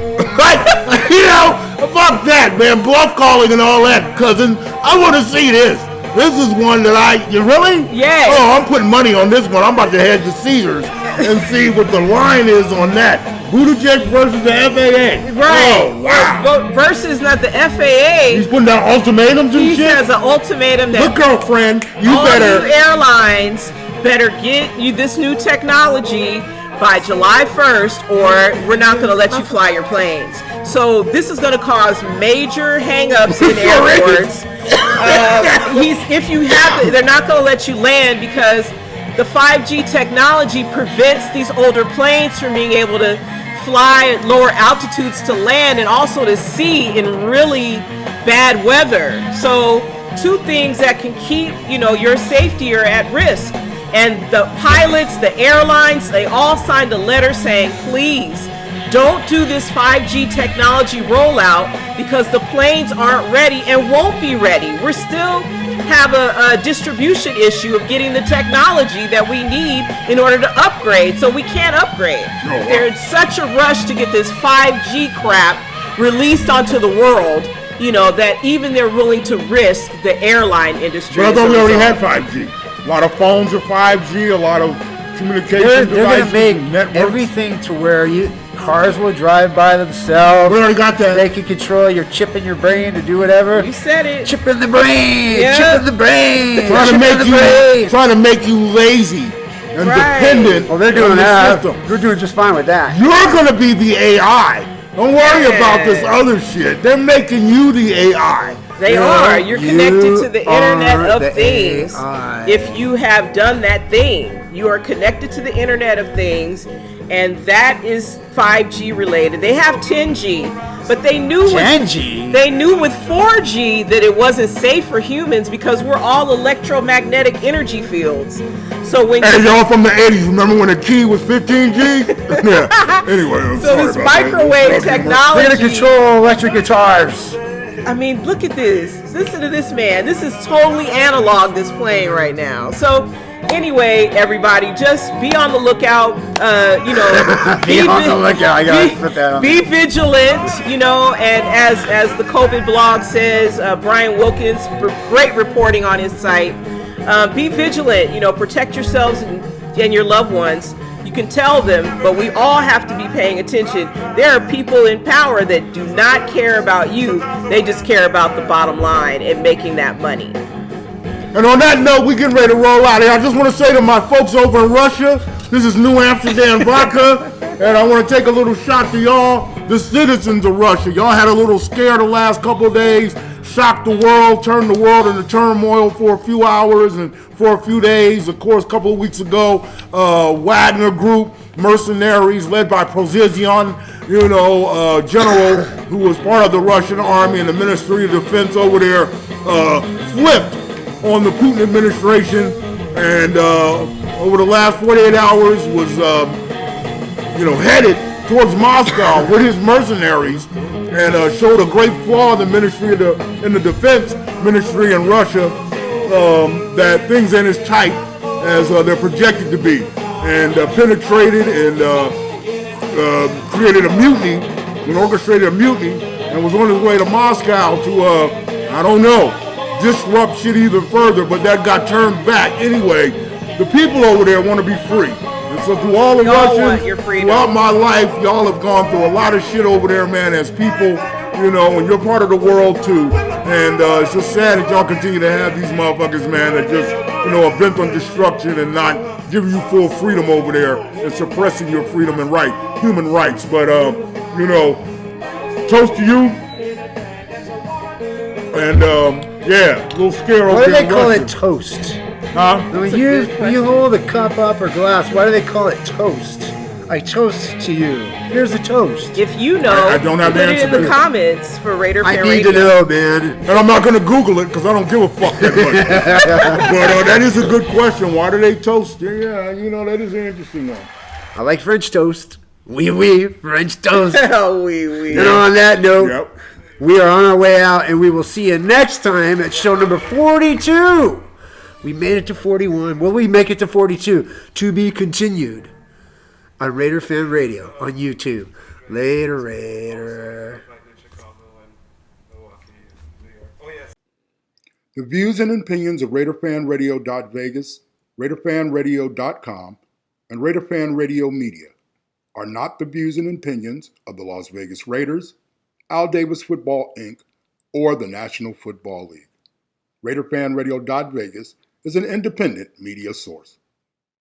You know, fuck that, man. Bluff calling and all that, cousin. I want to see this. This is one that you really? Yes. Oh, I'm putting money on this one. I'm about to head to Caesars and see what the line is on that. Buttigieg versus the FAA. Right. Oh, wow. Versus not the FAA. He's putting down ultimatums and shit? He has an ultimatum that... Look, girlfriend, you all better... you airlines better get you this new technology by July 1st, or we're not going to let you fly your planes. So this is going to cause major hang-ups in airports. They're not going to let you land because the 5G technology prevents these older planes from being able to fly at lower altitudes to land and also to see in really bad weather. So two things that can keep, your safety are at risk. And the pilots, the airlines, they all signed a letter saying, please don't do this 5G technology rollout because the planes aren't ready and won't be ready. We're still have a distribution issue of getting the technology that we need in order to upgrade, so we can't upgrade. They're in such a rush to get this 5G crap released onto the world, that even they're willing to risk the airline industry. But I thought we already had 5G. A lot of phones are 5G, a lot of communication They're going to make everything to where cars will drive by themselves. We already got that. They can control your chip in your brain to do whatever. You said it. Chip in the brain. Yeah. Chip in the brain. Trying to make you lazy and dependent. Well, they're doing that. They're doing just fine with that. You're going to be the AI. Don't worry about this other shit. They're making you the AI. They are. You're connected to the Internet of Things. AI. If you have done that thing, you are connected to the Internet of Things, and that is 5G related. They have 10G, but they knew 10G? They knew with 4G that it wasn't safe for humans because we're all electromagnetic energy fields. So when y'all from the 80s, remember when the key was 15G? Yeah. Anyway, I'm so this microwave technology. We're gonna control electric guitars. I mean, look at this. Listen to this man. This is totally analog, this playing right now. So anyway, everybody, just be on the lookout. Be on the lookout. I gotta put that on. Be vigilant, and as the COVID blog says, Brian Wilkins, great reporting on his site. Be vigilant, protect yourselves and your loved ones. You can tell them, but we all have to be paying attention. There are people in power that do not care about you. They just care about the bottom line and making that money. And on that note, we getting ready to roll out here. I just want to say to my folks over in Russia, this is New Amsterdam vodka, and I want to take a little shot to y'all, the citizens of Russia. Y'all had a little scare the last couple of days, shocked the world, turned the world into turmoil for a few hours and for a few days. Of course, a couple of weeks ago, Wagner Group, mercenaries led by Prozizyan, general who was part of the Russian army and the Ministry of Defense over there, flipped on the Putin administration, and over the last 48 hours was, headed towards Moscow with his mercenaries, and showed a great flaw in the ministry in the defense ministry in Russia, that things ain't as tight as they're projected to be, and penetrated and created a mutiny, and orchestrated a mutiny, and was on his way to Moscow to, disrupt shit even further, but that got turned back anyway. The people over there want to be free. And so through all the Russians, throughout my life, y'all have gone through a lot of shit over there, man, as people, and you're part of the world too. And it's just sad that y'all continue to have these motherfuckers, man, that just, are bent on destruction and not giving you full freedom over there and suppressing your freedom and human rights. But, toast to you. And, yeah, a little scare over there. Why do they call it toast? Huh? When you hold the cup up or glass, why do they call it toast? I toast to you. Here's a toast. If you know, I don't have put the it answer in the comments for Raider Fan I need Radio. to know, man. And I'm not going to Google it because I don't give a fuck that much. But that is a good question. Why do they toast? Yeah, that is an interesting one. I like French toast. Oui, French toast. oui. And on that note, Yep. we are on our way out, and we will see you next time at show number 42. We made it to 41. Will we make it to 42? To be continued on Raider Fan Radio on YouTube. Later, Raider. The views and opinions of RaiderFanRadio.Vegas, RaiderFanRadio.com, and Raider Fan Radio Media are not the views and opinions of the Las Vegas Raiders, Al Davis Football, Inc., or the National Football League. RaiderFanRadio.Vegas is an independent media source.